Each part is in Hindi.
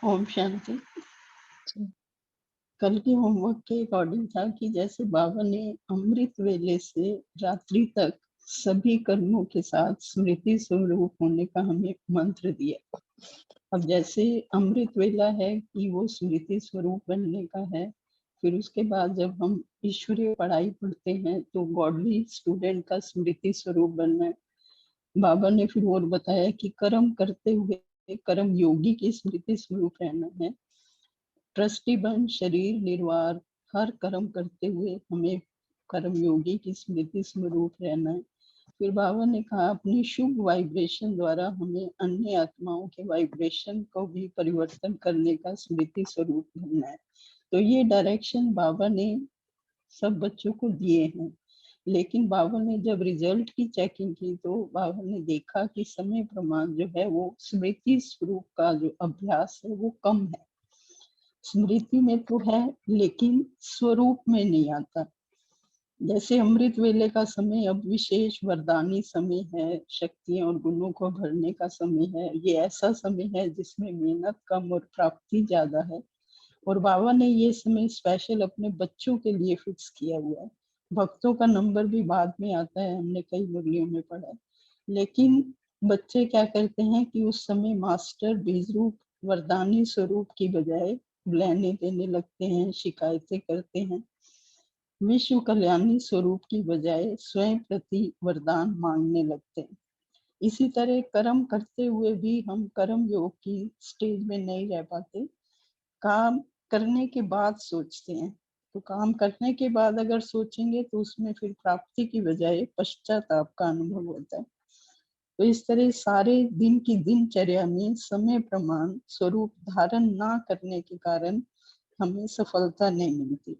ओम शांति। जी। कल के होमवर्क के अकॉर्डिंग था कि जैसे बाबा ने अमृत वेले से रात्रि तक सभी कर्मों के साथ स्मृति स्वरूप होने का हमें मंत्र दिया। अब जैसे अमृत वेला है कि वो स्मृति स्वरूप बनने का है, फिर उसके बाद जब हम ईश्वरीय पढ़ाई पढ़ते हैं तो गॉडली स्टूडेंट का स्मृति स्वरूप बनना है। बाबा ने फिर और बताया कि कर्म करते हुए कर्म योगी की स्मृति स्वरूप रहना है। ट्रस्टी बन शरीर निर्वाह हर कर्म करते हुए हमें कर्म योगी की स्मृति स्वरूप रहना है। फिर बाबा ने कहा अपनी शुभ वाइब्रेशन द्वारा हमें अन्य आत्माओं के वाइब्रेशन को भी परिवर्तन करने का स्मृति स्वरूप बनना है। तो ये डायरेक्शन बाबा ने सब बच्चों को दिए हैं। लेकिन बाबा ने जब रिजल्ट की चेकिंग की तो बाबा ने देखा कि समय प्रमाण जो है वो स्मृति स्वरूप का जो अभ्यास है वो कम है। स्मृति में तो है लेकिन स्वरूप में नहीं आता। जैसे अमृत वेले का समय अब विशेष वरदानी समय है, शक्तियां और गुणों को भरने का समय है। ये ऐसा समय है जिसमें मेहनत कम और प्राप्ति ज्यादा है। और बाबा ने ये समय स्पेशल अपने बच्चों के लिए फिक्स किया हुआ है। भक्तों का नंबर भी बाद में आता है, हमने कई मुरलियों में पढ़ा है। लेकिन बच्चे क्या करते हैं कि उस समय मास्टर बीज रूप वरदानी स्वरूप की बजाय लेने देने लगते हैं, शिकायतें करते हैं। विश्व कल्याणी स्वरूप की बजाय स्वयं प्रति वरदान मांगने लगते हैं। इसी तरह कर्म करते हुए भी हम कर्म योग की स्टेज में नहीं रह पाते। काम करने के बाद सोचते हैं, तो काम करने के बाद अगर सोचेंगे तो उसमें फिर प्राप्ति की बजाय पश्चाताप का अनुभव होता है। तो इस तरह सारे दिन की दिनचर्या में समय प्रमाण स्वरूप धारण ना करने के कारण हमें सफलता नहीं मिलती,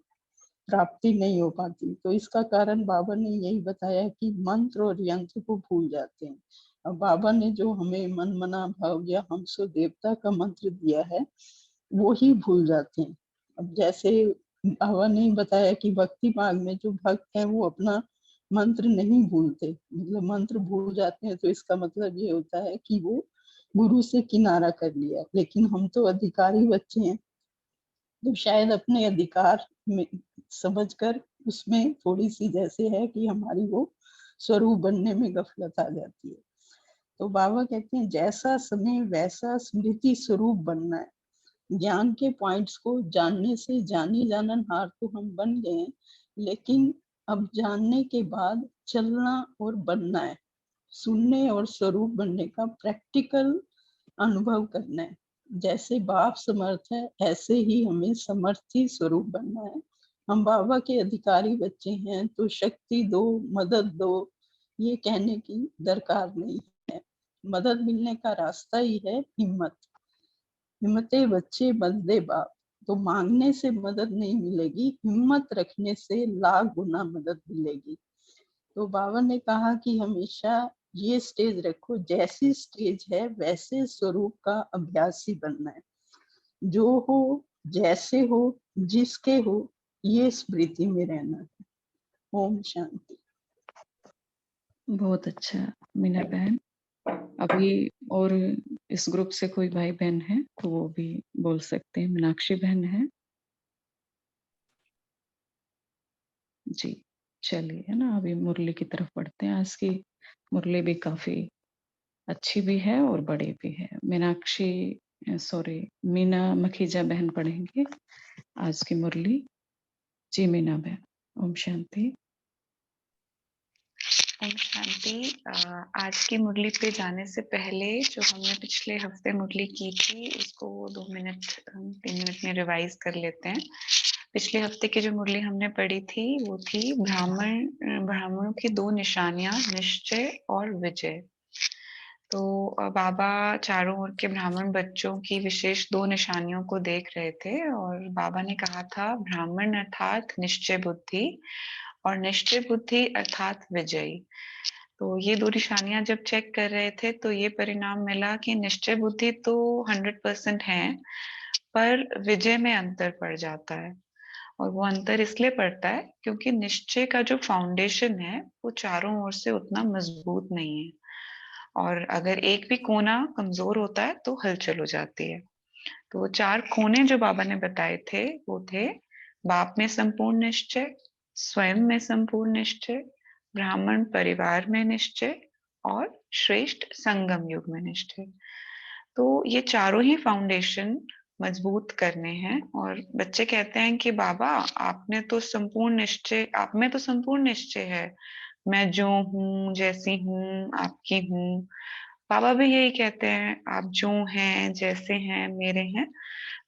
प्राप्ति नहीं हो पाती। तो इसका कारण बाबा ने यही बताया कि मंत्र और यंत्र को भूल जाते हैं। अब बाबा ने जो हमें मन मना भाव या हम सो देवता का मंत्र दिया है वो ही भूल जाते हैं। अब जैसे बाबा ने बताया कि भक्ति मार्ग में जो भक्त है वो अपना मंत्र नहीं भूलते, मतलब मंत्र भूल जाते हैं तो इसका मतलब ये होता है कि वो गुरु से किनारा कर लिया। लेकिन हम तो अधिकारी बच्चे हैं, तो शायद अपने अधिकार में समझकर उसमें थोड़ी सी जैसे है कि हमारी वो स्वरूप बनने में गफलत आ जाती है। तो बाबा कहते हैं जैसा समय वैसा स्मृति स्वरूप बनना है। ज्ञान के पॉइंट्स को जानने से जानी जाननहार तो हम बन गए हैं, लेकिन अब जानने के बाद चलना और बनना है, सुनने और स्वरूप बनने का प्रैक्टिकल अनुभव करना है। जैसे बाप समर्थ है ऐसे ही हमें समर्थी स्वरूप बनना है। हम बाबा के अधिकारी बच्चे हैं तो शक्ति दो, मदद दो, ये कहने की दरकार नहीं है। मदद मिलने का रास्ता ही है हिम्मत। हिम्मते बच्चे बंदे बाप। तो मांगने से मदद नहीं मिलेगी, हिम्मत रखने से लाख गुना मदद मिलेगी। तो बाबा ने कहा कि हमेशा ये स्टेज रखो, जैसी स्टेज है वैसे स्वरूप का अभ्यासी बनना है। जो हो, जैसे हो, जिसके हो, ये स्मृति में रहना है। ओम शांति। बहुत अच्छा मीना बहन। अभी और इस ग्रुप से कोई भाई बहन है तो वो भी बोल सकते हैं। मीनाक्षी बहन है जी। चलिए, है ना, अभी मुरली की तरफ बढ़ते हैं। आज की मुरली भी काफी अच्छी भी है और बड़ी भी है। मीनाक्षी सॉरी मीना मखीजा बहन पढ़ेंगे आज की मुरली। जी मीना बहन। ओम शांति। ओम शांति। आज की मुरली पे जाने से पहले जो हमने पिछले हफ्ते मुरली की थी उसको 2 मिनट 3 मिनट में रिवाइज कर लेते हैं। पिछले हफ्ते की जो मुरली हमने पढ़ी थी वो थी ब्राह्मणों की 2 निशानियां, निश्चय और विजय। तो बाबा चारों ओर के ब्राह्मण बच्चों की विशेष 2 निशानियों को देख रहे थे और बाबा ने कहा था ब्राह्मण अर्थात निश्चय बुद्धि और निश्चय बुद्धि अर्थात विजयी। तो ये 2 निशानियां जब चेक कर रहे थे तो ये परिणाम मिला कि निश्चय बुद्धि तो 100% है, पर विजय में अंतर पड़ जाता है। और वो अंतर इसलिए पड़ता है क्योंकि निश्चय का जो फाउंडेशन है वो चारों ओर से उतना मजबूत नहीं है और अगर एक भी कोना कमजोर होता है तो हलचल हो जाती है। तो 4 कोने जो बाबा ने बताए थे वो थे बाप में संपूर्ण निश्चय, स्वयं में संपूर्ण निश्चय, ब्राह्मण परिवार में निश्चय और श्रेष्ठ संगम युग में निश्चय। तो ये चारों ही फाउंडेशन मजबूत करने हैं। और बच्चे कहते हैं कि बाबा आपने तो संपूर्ण निश्चय, आप में तो संपूर्ण निश्चय है, मैं जो हूँ, जैसी हूँ, आपकी हूँ। बाबा भी यही कहते हैं, आप जो हैं, जैसे हैं, मेरे हैं।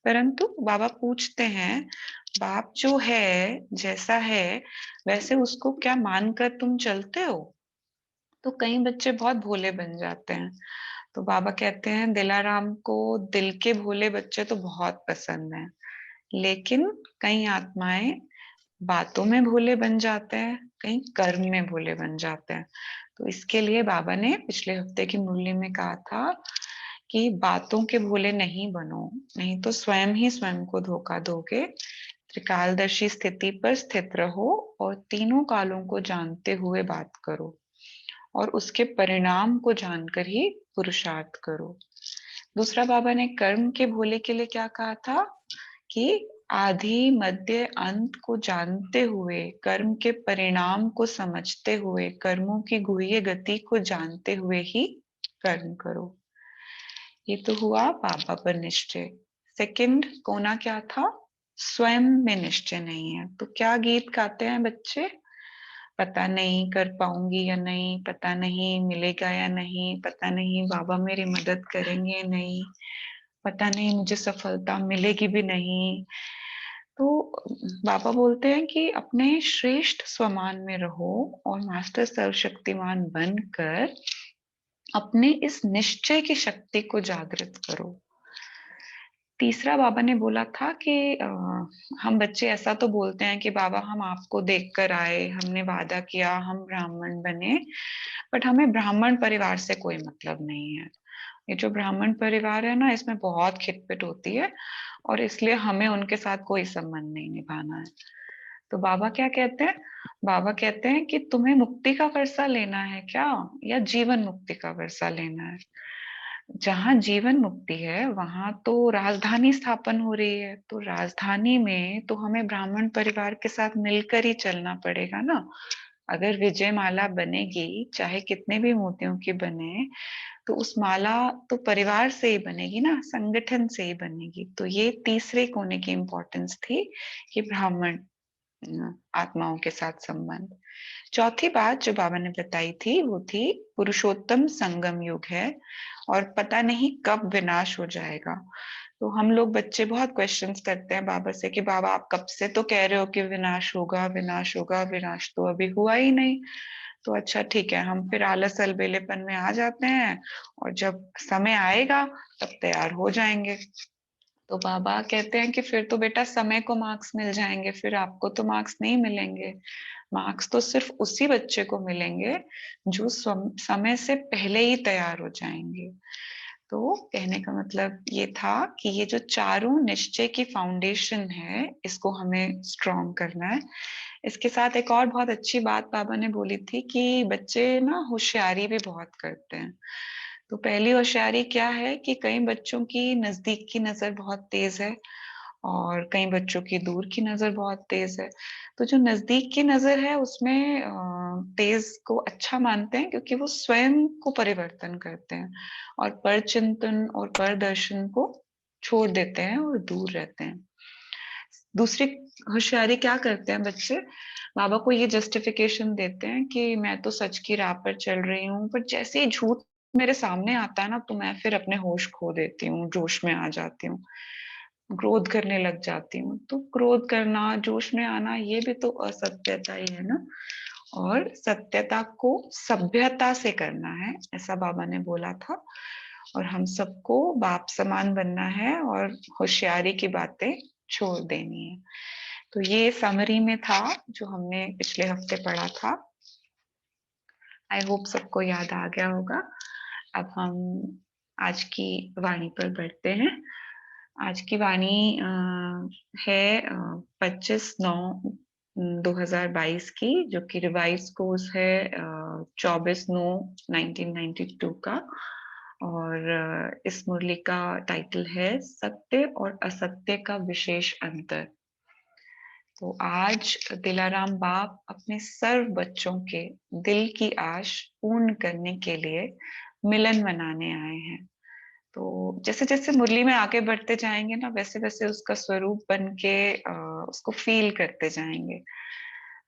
परंतु बाबा पूछते हैं, बाप जो है, जैसा है, वैसे उसको क्या मानकर तुम चलते हो? तो कई बच्चे बहुत भोले बन जाते हैं। तो बाबा कहते हैं, दिलाराम को दिल के भोले बच्चे तो बहुत पसंद हैं, लेकिन कई आत्माएं बातों में भोले बन जाते हैं, कहीं कर्म में भोले बन जाते हैं। तो इसके लिए बाबा ने पिछले हफ्ते की मुरली में कहा था कि बातों के भोले नहीं बनो, नहीं तो स्वयं ही स्वयं को धोखा दोगे। त्रिकालदर्शी स्थिति पर स्थित रहो और तीनों कालों को जानते हुए बात करो और उसके परिणाम को जानकर ही पुरुषार्थ करो। दूसरा बाबा ने कर्म के भोले के लिए क्या कहा था कि आदि मध्य अंत को जानते हुए, कर्म के परिणाम को समझते हुए, कर्मों की गुह्य गति को जानते हुए ही कर्म करो। ये तो हुआ बाबा पर निश्चय। सेकंड कोना क्या था? स्वयं में निश्चय नहीं है। तो क्या गीत गाते हैं बच्चे? पता नहीं कर पाऊंगी या नहीं, पता नहीं मिलेगा या नहीं, पता नहीं बाबा मेरी मदद करेंगे या नहीं, पता नहीं मुझे सफलता मिलेगी भी नहीं। तो बाबा बोलते हैं कि अपने श्रेष्ठ स्वमान में रहो और मास्टर सर्वशक्तिमान बनकर अपने इस निश्चय की शक्ति को जागृत करो। तीसरा बाबा ने बोला था कि हम बच्चे ऐसा तो बोलते हैं कि बाबा हम आपको देखकर आए, हमने वादा किया, हम ब्राह्मण बने, बट हमें ब्राह्मण परिवार से कोई मतलब नहीं है। ये जो ब्राह्मण परिवार है ना, इसमें बहुत खिटपिट होती है और इसलिए हमें उनके साथ कोई संबंध नहीं निभाना है। तो बाबा क्या कहते हैं? बाबा कहते हैं कि तुम्हें मुक्ति का वर्षा लेना है क्या, या जीवन मुक्ति का वर्षा लेना है? जहां जीवन मुक्ति है वहां तो राजधानी स्थापन हो रही है, तो राजधानी में तो हमें ब्राह्मण परिवार के साथ मिलकर ही चलना पड़ेगा ना। अगर विजय माला बनेगी, चाहे कितने भी मोतियों की बने, तो उस माला तो परिवार से ही बनेगी ना, संगठन से ही बनेगी। तो ये तीसरे कोने की इंपॉर्टेंस थी कि ब्राह्मण आत्माओं के साथ संबंध। चौथी बात जो बाबा ने बताई थी वो थी पुरुषोत्तम संगम युग है और पता नहीं कब विनाश हो जाएगा। तो हम लोग बच्चे बहुत क्वेश्चंस करते हैं बाबा से कि बाबा आप कब से तो कह रहे हो कि विनाश होगा, विनाश होगा, विनाश तो अभी हुआ ही नहीं। तो अच्छा ठीक है, हम फिर आलस अलबेलेपन में आ जाते हैं और जब समय आएगा तब तैयार हो जाएंगे। तो बाबा कहते हैं कि फिर तो बेटा समय को मार्क्स मिल जाएंगे, फिर आपको तो मार्क्स नहीं मिलेंगे। मार्क्स तो सिर्फ उसी बच्चे को मिलेंगे जो समय से पहले ही तैयार हो जाएंगे। तो कहने का मतलब ये था कि ये जो चारों निश्चय की फाउंडेशन है, इसको हमें स्ट्रॉन्ग करना है। इसके साथ एक और बहुत अच्छी बात बाबा ने बोली थी कि बच्चे ना होशियारी भी बहुत करते हैं। तो पहली होशियारी क्या है कि कई बच्चों की नजदीक की नजर बहुत तेज है और कई बच्चों की दूर की नजर बहुत तेज है। तो जो नजदीक की नजर है उसमें तेज को अच्छा मानते हैं क्योंकि वो स्वयं को परिवर्तन करते हैं और पर चिंतन और पर दर्शन को छोड़ देते हैं और दूर रहते हैं। दूसरी होशियारी क्या करते हैं बच्चे? बाबा को ये जस्टिफिकेशन देते हैं कि मैं तो सच की राह पर चल रही हूँ, पर जैसे ही झूठ मेरे सामने आता है ना तो मैं फिर अपने होश खो देती हूँ, जोश में आ जाती हूँ, क्रोध करने लग जाती हूँ। तो क्रोध करना, जोश में आना, ये भी तो असत्यता ही है ना। और सत्यता को सभ्यता से करना है, ऐसा बाबा ने बोला था। और हम सबको बाप समान बनना है और होशियारी की बातें छोड़ देनी है। तो ये समरी में था जो हमने पिछले हफ्ते पढ़ा था। आई होप सबको याद आ गया होगा। अब हम आज की वाणी पर बढ़ते हैं। आज की वाणी है 25/9/2022 की, जो कि रिवाइज कोर्स है 24/9/1992 का। और इस मुरली का टाइटल है सत्य और असत्य का विशेष अंतर। तो आज दिलाराम बाप अपने सर्व बच्चों के दिल की आश पूर्ण करने के लिए मिलन मनाने आए हैं। तो जैसे जैसे मुरली में आगे बढ़ते जाएंगे ना, वैसे वैसे उसका स्वरूप बन के उसको फील करते जाएंगे।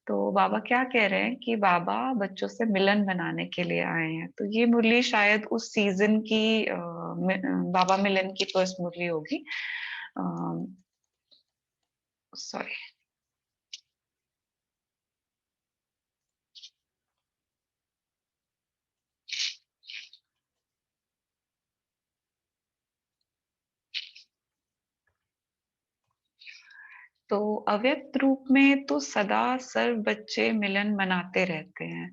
तो बाबा क्या कह रहे हैं कि बाबा बच्चों से मिलन बनाने के लिए आए हैं। तो ये मुरली शायद उस सीजन की बाबा मिलन की फर्स्ट मुरली होगी। सॉरी। तो अव्यक्त रूप में तो सदा सर्व बच्चे मिलन मनाते रहते हैं,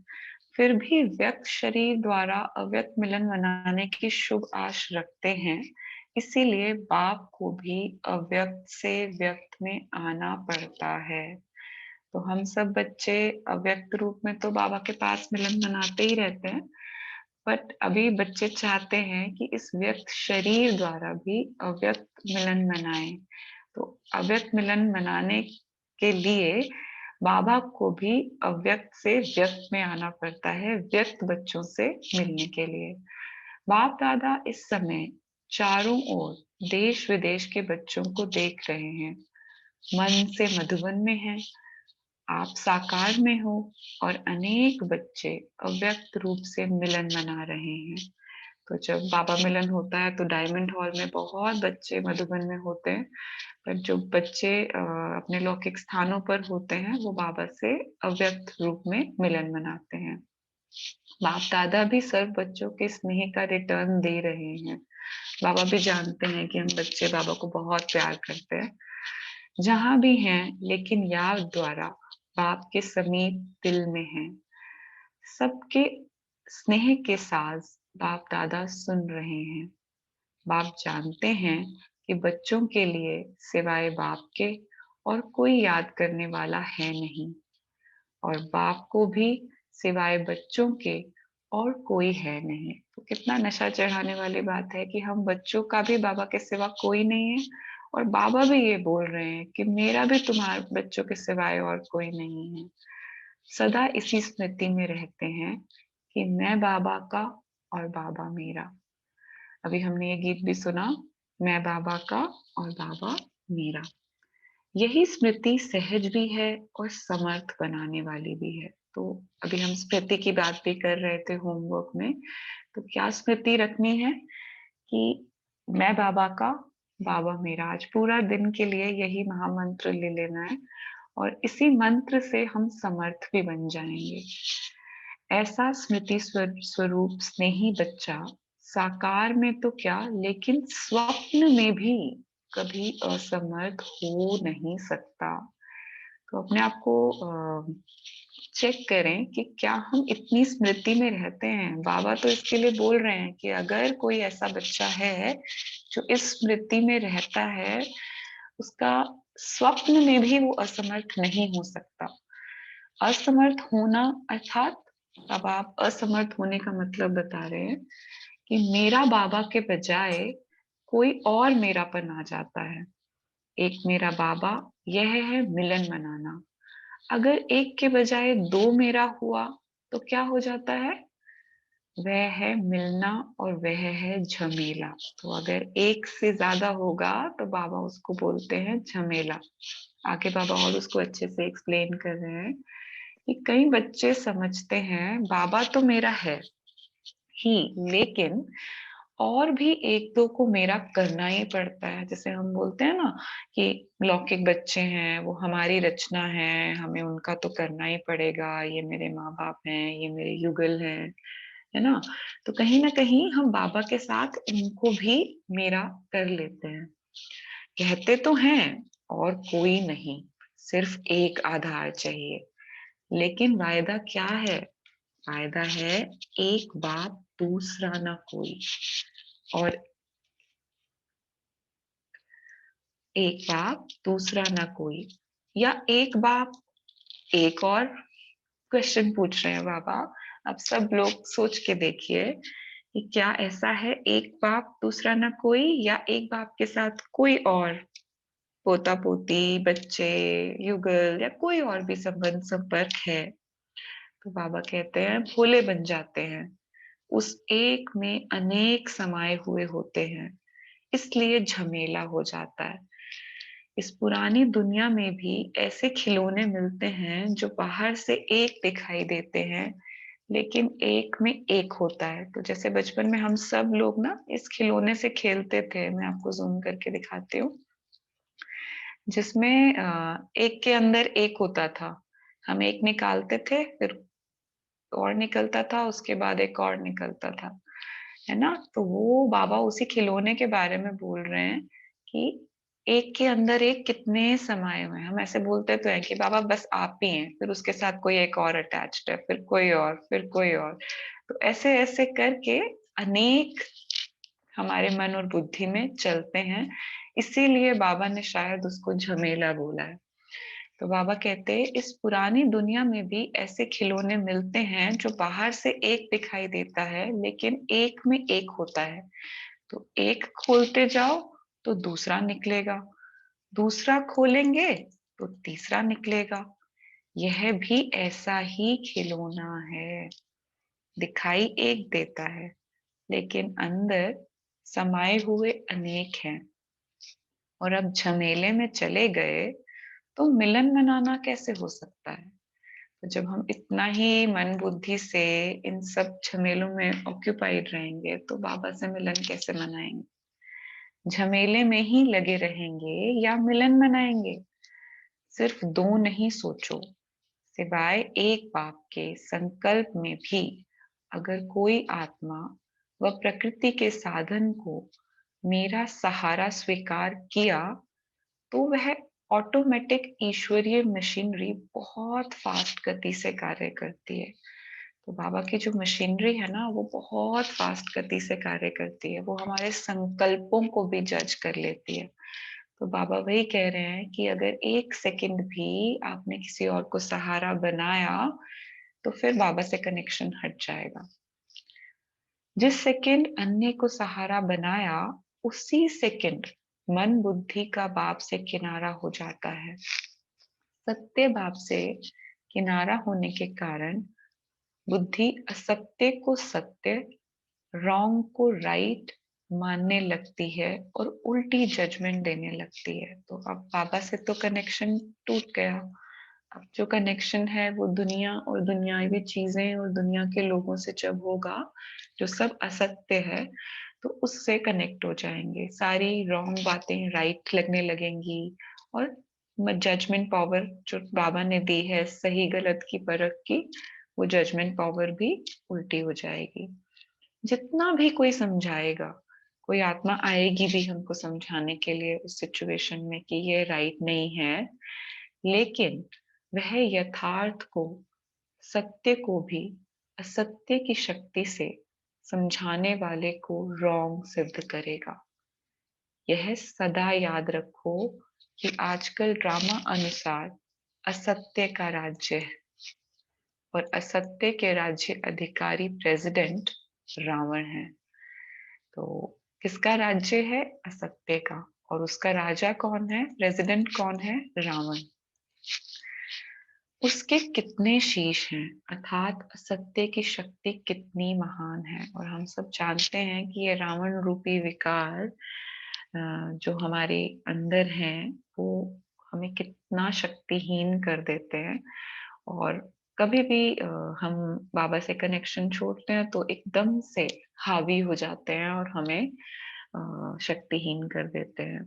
फिर भी व्यक्त शरीर द्वारा अव्यक्त मिलन मनाने की शुभ आश रखते हैं। इसीलिए बाप को भी अव्यक्त से व्यक्त में आना पड़ता है। तो हम सब बच्चे अव्यक्त रूप में तो बाबा के पास मिलन मनाते ही रहते हैं, बट अभी बच्चे चाहते हैं कि इस व्यक्त शरीर द्वारा भी अव्यक्त मिलन मनाएं। तो अव्यक्त मिलन मनाने के लिए बाबा को भी अव्यक्त से व्यक्त में आना पड़ता है, व्यक्त बच्चों से मिलने के लिए। बाप दादा इस समय चारों ओर देश विदेश के बच्चों को देख रहे हैं। मन से मधुबन में हैं, आप साकार में हो और अनेक बच्चे अव्यक्त रूप से मिलन मना रहे हैं। तो जब बाबा मिलन होता है तो डायमंड हॉल में बहुत बच्चे मधुबन में होते हैं, पर जो बच्चे अपने लौकिक स्थानों पर होते हैं वो बाबा से अव्यक्त रूप में मिलन मनाते हैं। बाप दादा भी सर्व बच्चों के स्नेह का रिटर्न दे रहे हैं। बाबा भी जानते हैं कि हम बच्चे बाबा को बहुत प्यार करते हैं, जहां भी हैं, लेकिन याद द्वारा बाप के समीप दिल में हैं। सबके स्नेह के साज बाप दादा सुन रहे हैं। बाप जानते हैं कि बच्चों के लिए सिवाय बाप के और कोई याद करने वाला है नहीं, और बाप को भी सिवाय बच्चों के और कोई है नहीं। तो कितना नशा चढ़ाने वाली बात है कि हम बच्चों का भी बाबा के सिवा कोई नहीं है, और बाबा भी ये बोल रहे हैं कि मेरा भी तुम्हारे बच्चों के सिवाय और कोई नहीं है। सदा इसी स्मृति में रहते हैं कि मैं बाबा का और बाबा मेरा। अभी हमने ये गीत भी सुना, मैं बाबा का और बाबा मेरा। यही स्मृति सहज भी है और समर्थ बनाने वाली भी है। तो अभी हम स्मृति की बात भी कर रहे थे होमवर्क में, तो क्या स्मृति रखनी है कि मैं बाबा का, बाबा मेरा। आज पूरा दिन के लिए यही महामंत्र ले लेना है, और इसी मंत्र से हम समर्थ भी बन जाएंगे। ऐसा स्मृति स्वरूप स्नेही बच्चा साकार में तो क्या, लेकिन स्वप्न में भी कभी असमर्थ हो नहीं सकता। तो अपने आप को चेक करें कि क्या हम इतनी स्मृति में रहते हैं। बाबा तो इसके लिए बोल रहे हैं कि अगर कोई ऐसा बच्चा है जो इस स्मृति में रहता है, उसका स्वप्न में भी वो असमर्थ नहीं हो सकता। असमर्थ होना अर्थात, अब आप असमर्थ होने का मतलब बता रहे हैं कि मेरा बाबा के बजाय कोई और मेरापन आ जाता है। एक मेरा बाबा, यह है मिलन मनाना। अगर एक के बजाय दो मेरा हुआ तो क्या हो जाता है? वह है मिलना और वह है झमेला। तो अगर एक से ज्यादा होगा तो बाबा उसको बोलते हैं झमेला। आगे बाबा और उसको अच्छे से एक्सप्लेन कर रहे हैं कि कई बच्चे समझते हैं बाबा तो मेरा है ही, लेकिन और भी एक दो को मेरा करना ही पड़ता है। जैसे हम बोलते हैं ना कि लौकिक बच्चे हैं, वो हमारी रचना है, हमें उनका तो करना ही पड़ेगा, ये मेरे माँ बाप हैं, ये मेरे युगल हैं, है ना। तो कहीं ना कहीं हम बाबा के साथ उनको भी मेरा कर लेते हैं। कहते तो हैं और कोई नहीं, सिर्फ एक आधार चाहिए, लेकिन वायदा क्या है? वायदा है एक बाप दूसरा ना कोई, और एक बाप दूसरा ना कोई, या एक बाप। एक और क्वेश्चन पूछ रहे हैं बाबा। अब सब लोग सोच के देखिए कि क्या ऐसा है एक बाप दूसरा ना कोई, या एक बाप के साथ कोई और पोता पोती, बच्चे, युगल या कोई और भी संबंध संपर्क है? तो बाबा कहते हैं भोले बन जाते हैं, उस एक में अनेक समाये हुए होते हैं, इसलिए झमेला हो जाता है। इस पुरानी दुनिया में भी ऐसे खिलौने मिलते हैं जो बाहर से एक दिखाई देते हैं, लेकिन एक में एक होता है। तो जैसे बचपन में हम सब लोग ना इस खिलौने से खेलते थे, मैं आपको जूम करके दिखाती हूँ, जिसमें एक के अंदर एक होता था। हम एक निकालते थे, फिर और निकलता था, उसके बाद एक और निकलता था, है ना? तो वो बाबा उसी खिलौने के बारे में बोल रहे हैं कि एक के अंदर एक कितने समाये हुए हैं। हम ऐसे बोलते तो हैं कि बाबा बस आप ही हैं, फिर उसके साथ कोई एक और अटैच्ड है, फिर कोई और, फिर कोई और। तो ऐसे ऐसे करके अनेक हमारे मन और बुद्धि में चलते हैं, इसीलिए बाबा ने शायद उसको झमेला बोला है। तो बाबा कहते हैं इस पुरानी दुनिया में भी ऐसे खिलौने मिलते हैं जो बाहर से एक दिखाई देता है, लेकिन एक में एक होता है। तो एक खोलते जाओ तो दूसरा निकलेगा, दूसरा खोलेंगे तो तीसरा निकलेगा। यह भी ऐसा ही खिलौना है, दिखाई एक देता है, लेकिन अंदर समाये हुए अनेक हैं। और अब झमेले में चले गए तो मिलन मनाना कैसे हो सकता है? तो जब हम इतना ही मन बुद्धि से इन सब झमेलों में ऑक्यूपाइड रहेंगे तो बाबा से मिलन कैसे मनाएंगे? झमेले में ही लगे रहेंगे या मिलन मनाएंगे? सिर्फ दो नहीं सोचो, सिवाय एक बाप के संकल्प में भी अगर कोई आत्मा व प्रकृति के साधन को मेरा सहारा स्वीकार किया तो वह ऑटोमेटिक ईश्वरीय मशीनरी बहुत फास्ट गति से कार्य करती है। तो बाबा की जो मशीनरी है ना, वो बहुत फास्ट गति से कार्य करती है, वो हमारे संकल्पों को भी जज कर लेती है। तो बाबा वही कह रहे हैं कि अगर एक सेकंड भी आपने किसी और को सहारा बनाया तो फिर बाबा से कनेक्शन हट जाएगा। जिस सेकंड अन्य को सहारा बनाया, उसी सेकंड मन बुद्धि का बाप से किनारा हो जाता है। सत्य बाप से किनारा होने के कारण बुद्धि असत्य को सत्य, रॉन्ग को राइट मानने लगती है और उल्टी जजमेंट देने लगती है। तो अब बाबा से तो कनेक्शन टूट गया। अब जो कनेक्शन है वो दुनिया और दुनियावी चीजें और दुनिया के लोगों से जब होगा, जो सब असत्य है, तो उससे कनेक्ट हो जाएंगे। सारी रॉन्ग बातें राइट लगने लगेंगी और जजमेंट पावर जो बाबा ने दी है सही गलत की परख की, वो जजमेंट पावर भी उल्टी हो जाएगी। जितना भी कोई समझाएगा, कोई आत्मा आएगी भी हमको समझाने के लिए उस सिचुएशन में कि ये राइट नहीं है, लेकिन वह यथार्थ को, सत्य को भी असत्य की शक्ति से समझाने वाले को रॉन्ग सिद्ध करेगा। यह सदा याद रखो कि आजकल ड्रामा अनुसार असत्य का राज्य है और असत्य के राज्य अधिकारी प्रेसिडेंट रावण है। तो किसका राज्य है? असत्य का। और उसका राजा कौन है? प्रेसिडेंट कौन है? रावण। उसके कितने शीश हैं, अर्थात असत्य की शक्ति कितनी महान है। और हम सब जानते हैं कि ये रावण रूपी विकार जो हमारे अंदर हैं, वो हमें कितना शक्तिहीन कर देते हैं। और कभी भी हम बाबा से कनेक्शन छोड़ते हैं तो एकदम से हावी हो जाते हैं और हमें शक्तिहीन कर देते हैं।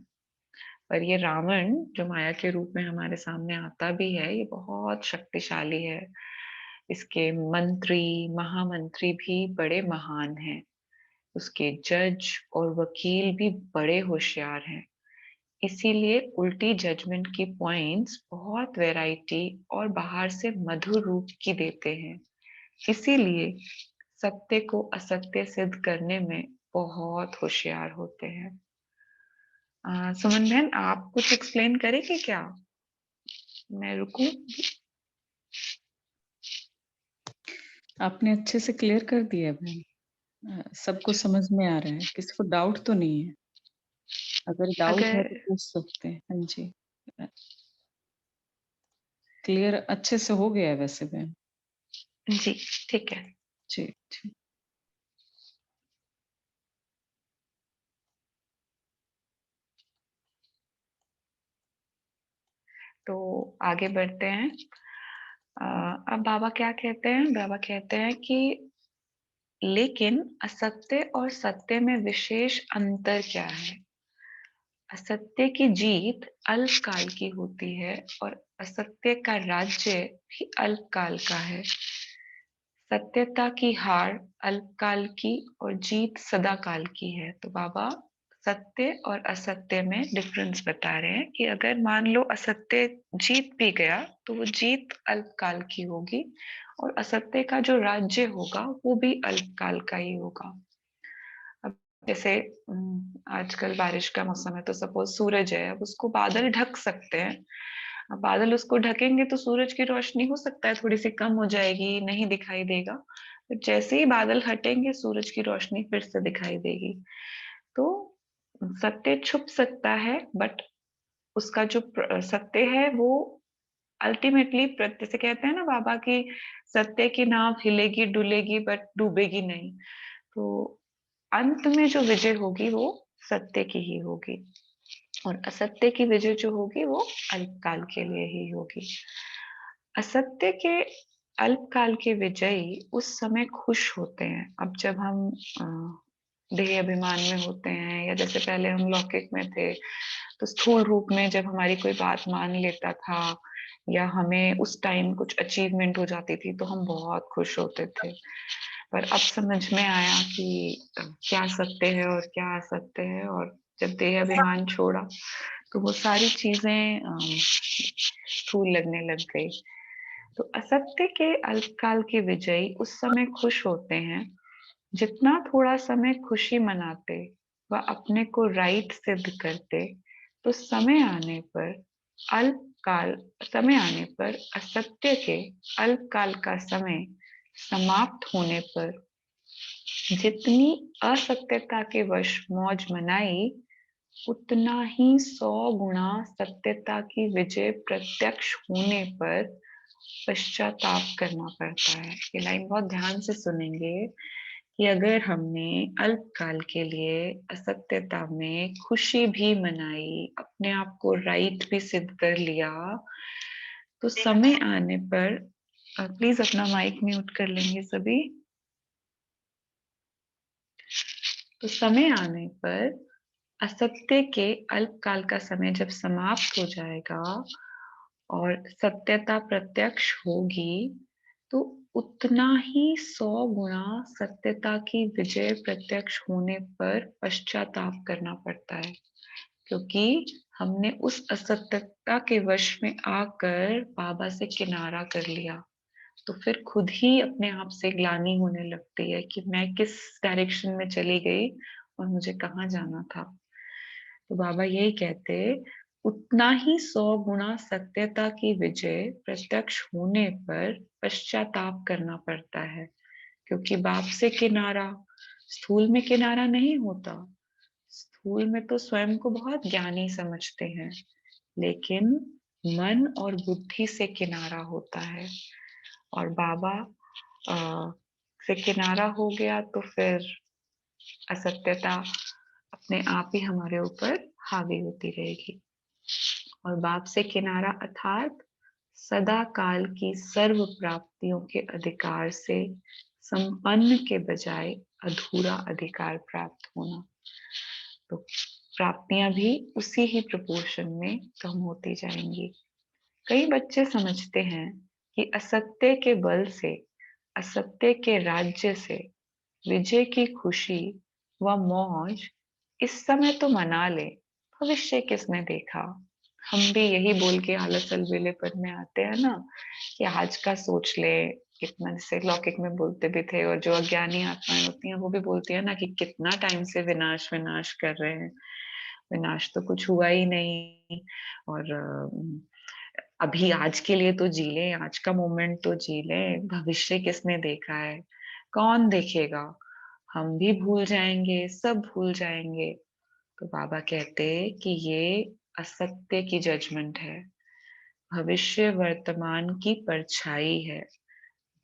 पर ये रावण जो माया के रूप में हमारे सामने आता भी है, ये बहुत शक्तिशाली है। इसके मंत्री, महामंत्री भी बड़े महान हैं। उसके जज और वकील भी बड़े होशियार हैं। इसीलिए उल्टी जजमेंट की पॉइंट्स बहुत वैरायटी और बाहर से मधुर रूप की देते हैं। इसीलिए सत्य को असत्य सिद्ध करने में बहुत होशियार होते हैं। सुमन बहन, आप कुछ एक्सप्लेन करेंगे क्या? मैं रुकूं? आपने अच्छे से क्लियर कर दिया बहन। सबको समझ में आ रहा है, किसी को डाउट तो नहीं है? अगर डाउट है तो अगर पूछ सकते हैं। हाँ जी। क्लियर अच्छे से हो गया है वैसे बहन। जी, ठीक है। जी, जी। तो आगे बढ़ते हैं। अब बाबा क्या कहते हैं? बाबा कहते हैं कि लेकिन असत्य और सत्य में विशेष अंतर क्या है? असत्य की जीत अल्पकाल की होती है और असत्य का राज्य भी अल्पकाल का है। सत्यता की हार अल्पकाल की और जीत सदाकाल की है। तो बाबा सत्य और असत्य में डिफरेंस बता रहे हैं कि अगर मान लो असत्य जीत भी गया तो वो जीत अल्पकाल की होगी और असत्य का जो राज्य होगा वो भी अल्पकाल का ही होगा। अब जैसे आजकल बारिश का मौसम है तो सपोज सूरज है, अब उसको बादल ढक सकते हैं। अब बादल उसको ढकेंगे तो सूरज की रोशनी हो सकता है थोड़ी सी कम हो जाएगी, नहीं दिखाई देगा। तो जैसे ही बादल हटेंगे सूरज की रोशनी फिर से दिखाई देगी। तो सत्य छुप सकता है बट उसका जो सत्य है वो अल्टीमेटली जैसे कहते हैं ना बाबा की, सत्य की नाव हिलेगी डुलेगी बट डूबेगी नहीं। तो अंत में जो विजय होगी वो सत्य की ही होगी और असत्य की विजय जो होगी वो अल्पकाल के लिए ही होगी। असत्य के अल्पकाल के विजयी उस समय खुश होते हैं। अब जब हम देह अभिमान में होते हैं या जैसे पहले हम लौकिक में थे तो स्थूल रूप में जब हमारी कोई बात मान लेता था या हमें उस टाइम कुछ अचीवमेंट हो जाती थी तो हम बहुत खुश होते थे। पर अब समझ में आया कि क्या सत्य है और क्या असत्य है, और जब देह अभिमान छोड़ा तो वो सारी चीजें स्थूल लगने लग गई। तो असत्य के अल्पकाल के विजयी उस समय खुश होते हैं जितना थोड़ा समय खुशी मनाते व अपने को राइट सिद्ध करते, तो समय आने पर असत्य के अल्पकाल का समय समाप्त होने पर जितनी असत्यता के वश मौज मनाई उतना ही 100 गुना सत्यता की विजय प्रत्यक्ष होने पर पश्चाताप करना पड़ता है। ये लाइन बहुत ध्यान से सुनेंगे कि अगर हमने अल्पकाल के लिए असत्यता में खुशी भी मनाई, अपने आप को राइट भी सिद्ध कर लिया, तो समय आने पर प्लीज अपना माइक म्यूट कर लेंगे सभी। तो समय आने पर असत्य के अल्पकाल का समय जब समाप्त हो जाएगा और सत्यता प्रत्यक्ष होगी तो उतना ही 100 गुना सत्यता की विजय प्रत्यक्ष होने पर पश्चाताप करना पड़ता है, क्योंकि हमने उस असत्यता के वश में आकर बाबा से किनारा कर लिया। तो फिर खुद ही अपने आप से ग्लानि होने लगती है कि मैं किस डायरेक्शन में चली गई और मुझे कहाँ जाना था। तो बाबा यही कहते, उतना ही 100 गुना सत्यता की विजय प्रत्यक्ष होने पर पश्चाताप करना पड़ता है, क्योंकि बाप से किनारा स्थूल में किनारा नहीं होता। स्थूल में तो स्वयं को बहुत ज्ञानी समझते हैं, लेकिन मन और बुद्धि से किनारा होता है। और बाबा से किनारा हो गया तो फिर असत्यता अपने आप ही हमारे ऊपर हावी होती रहेगी। और बाप से किनारा अर्थात सदा काल की सर्व प्राप्तियों के अधिकार से संपन्न के बजाय अधूरा अधिकार प्राप्त होना। तो प्राप्तियां भी उसी ही प्रोपोर्शन में कम होती जाएंगी। कई बच्चे समझते हैं कि असत्य के बल से, असत्य के राज्य से विजय की खुशी व मौज इस समय तो मना ले, भविष्य किसने देखा। हम भी यही बोल के आलस अलबेलेपन में आते हैं ना कि आज का सोच ले। कितना जैसे लौकिक में बोलते भी थे, और जो अज्ञानी आत्माएं होती हैं वो भी बोलती है ना कि कितना टाइम से विनाश विनाश कर रहे हैं, विनाश तो कुछ हुआ ही नहीं। और अभी आज के लिए तो जी लें, आज का मोमेंट तो जी लें, भविष्य किसने देखा है, कौन देखेगा। हम भी भूल जाएंगे, सब भूल जाएंगे। तो बाबा कहते कि ये असत्य की जजमेंट है। भविष्य वर्तमान की परछाई है।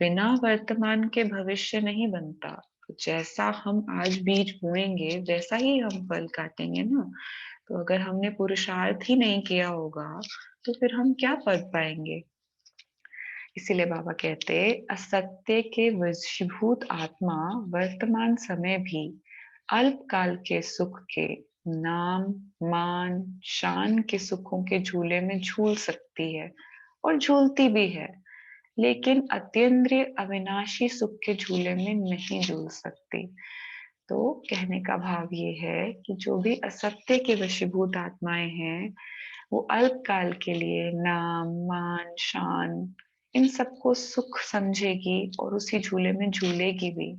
बिना वर्तमान के भविष्य नहीं बनता। तो जैसा हम आज बीज बोएंगे वैसा ही हम फल काटेंगे ना। तो अगर हमने पुरुषार्थ ही नहीं किया होगा तो फिर हम क्या पढ़ पाएंगे। इसीलिए बाबा कहते असत्य के वशीभूत आत्मा वर्तमान समय भी अल्पकाल के सुख के नाम मान शान के सुखों के झूले में झूल सकती है और झूलती भी है, लेकिन अतीन्द्रिय अविनाशी सुख के झूले में नहीं झूल सकती। तो कहने का भाव ये है कि जो भी असत्य के वशीभूत आत्माएं हैं वो अल्पकाल के लिए नाम मान शान इन सबको सुख समझेगी और उसी झूले में झूलेगी भी।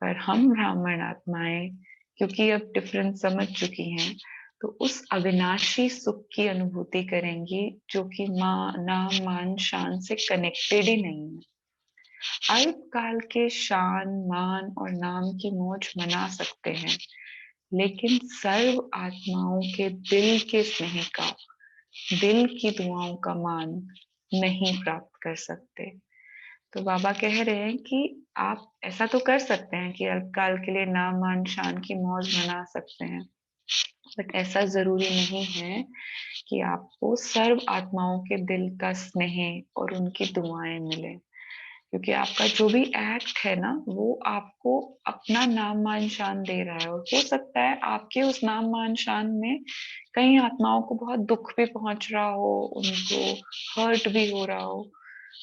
पर हम ब्राह्मण आत्माएं क्योंकि अब डिफरेंस समझ चुकी हैं तो उस अविनाशी सुख की अनुभूति करेंगी जो कि नाम मान शान से कनेक्टेड ही नहीं है। अल्पकाल के शान मान और नाम की मौज मना सकते हैं, लेकिन सर्व आत्माओं के दिल के स्नेह का, दिल की दुआओं का मान नहीं प्राप्त कर सकते। तो बाबा कह रहे हैं कि आप ऐसा तो कर सकते हैं कि अल्पकाल के लिए नाम मान शान की मौज मना सकते हैं, बट ऐसा जरूरी नहीं है कि आपको सर्व आत्माओं के दिल का स्नेह और उनकी दुआएं मिले। क्योंकि आपका जो भी एक्ट है ना वो आपको अपना नाम मान शान दे रहा है, और हो सकता है आपके उस नाम मान शान में कई आत्माओं को बहुत दुख भी पहुंच रहा हो, उनको हर्ट भी हो रहा हो।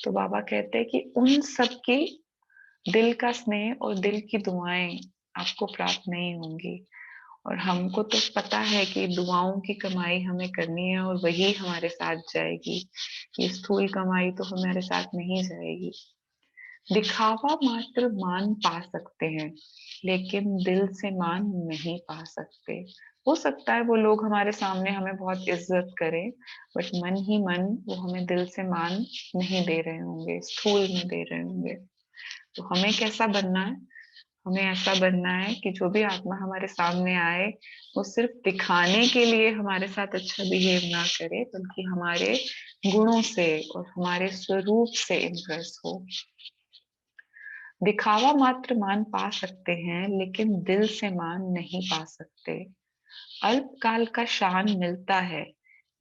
तो बाबा कहते हैं कि उन सब की दिल का स्नेह और दिल की दुआएं आपको प्राप्त नहीं होंगी। और हमको तो पता है कि दुआओं की कमाई हमें करनी है और वही हमारे साथ जाएगी। ये स्थूल कमाई तो हमारे साथ नहीं जाएगी। दिखावा मात्र मान पा सकते हैं, लेकिन दिल से मान नहीं पा सकते। हो सकता है वो लोग हमारे सामने हमें बहुत इज्जत करें, बट मन ही मन वो हमें दिल से मान नहीं दे रहे होंगे, स्थूल में दे रहे होंगे। तो हमें कैसा बनना है? हमें ऐसा बनना है कि जो भी आत्मा हमारे सामने आए वो सिर्फ दिखाने के लिए हमारे साथ अच्छा बिहेव ना करे, बल्कि हमारे गुणों से और हमारे स्वरूप से इम्प्रेस हो। दिखावा मात्र मान पा सकते हैं, लेकिन दिल से मान नहीं पा सकते। अल्पकाल का शान मिलता है,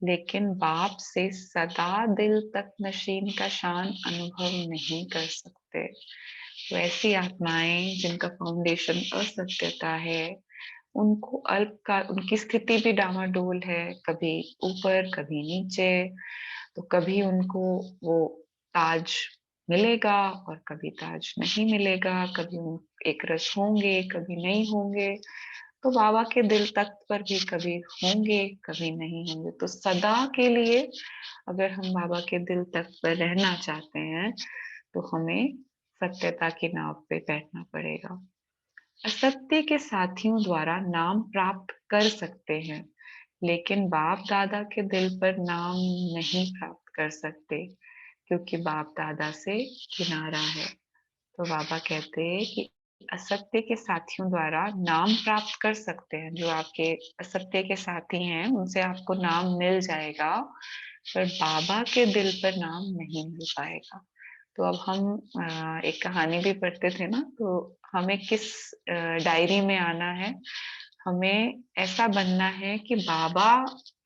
लेकिन बाप से सदा दिल तक नशीन का शान अनुभव नहीं कर सकते। तो ऐसी आत्माएं जिनका फाउंडेशन असत्यता है, उनको अल्पकाल, उनकी स्थिति भी डामाडोल है, कभी ऊपर कभी नीचे। तो कभी उनको वो ताज मिलेगा और कभी ताज नहीं मिलेगा, कभी एक रस होंगे कभी नहीं होंगे। तो बाबा के दिल तख्त पर भी कभी होंगे कभी नहीं होंगे। तो सदा के लिए अगर हम बाबा के दिल तख्त पर रहना चाहते हैं तो हमें सत्यता की नाव पे बैठना पड़ेगा। असत्य के साथियों द्वारा नाम प्राप्त कर सकते हैं, लेकिन बाप दादा के दिल पर नाम नहीं प्राप्त कर सकते, क्योंकि बाप दादा से किनारा है। तो बाबा कहते हैं कि असत्य के साथियों द्वारा नाम प्राप्त कर सकते हैं। जो आपके असत्य के साथी हैं उनसे आपको नाम मिल जाएगा, पर बाबा के दिल पर नाम नहीं मिल पाएगा। तो अब हम एक कहानी भी पढ़ते थे ना, तो हमें किस डायरी में आना है? हमें ऐसा बनना है कि बाबा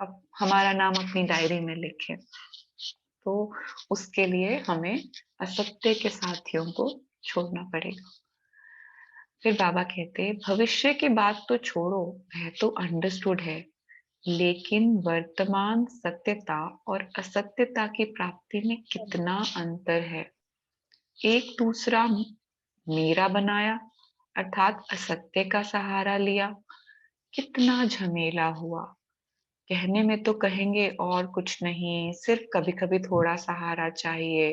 अब हमारा नाम अपनी डायरी में लिखे। तो उसके लिए हमें असत्य के साथियों को छोड़ना पड़ेगा। फिर बाबा कहते भविष्य की बात तो छोड़ो, वह तो अंडरस्टूड है, लेकिन वर्तमान सत्यता और असत्यता की प्राप्ति में कितना अंतर है। एक दूसरा मेरा बनाया अर्थात असत्य का सहारा लिया, कितना झमेला हुआ। कहने में तो कहेंगे और कुछ नहीं, सिर्फ कभी कभी थोड़ा सहारा चाहिए,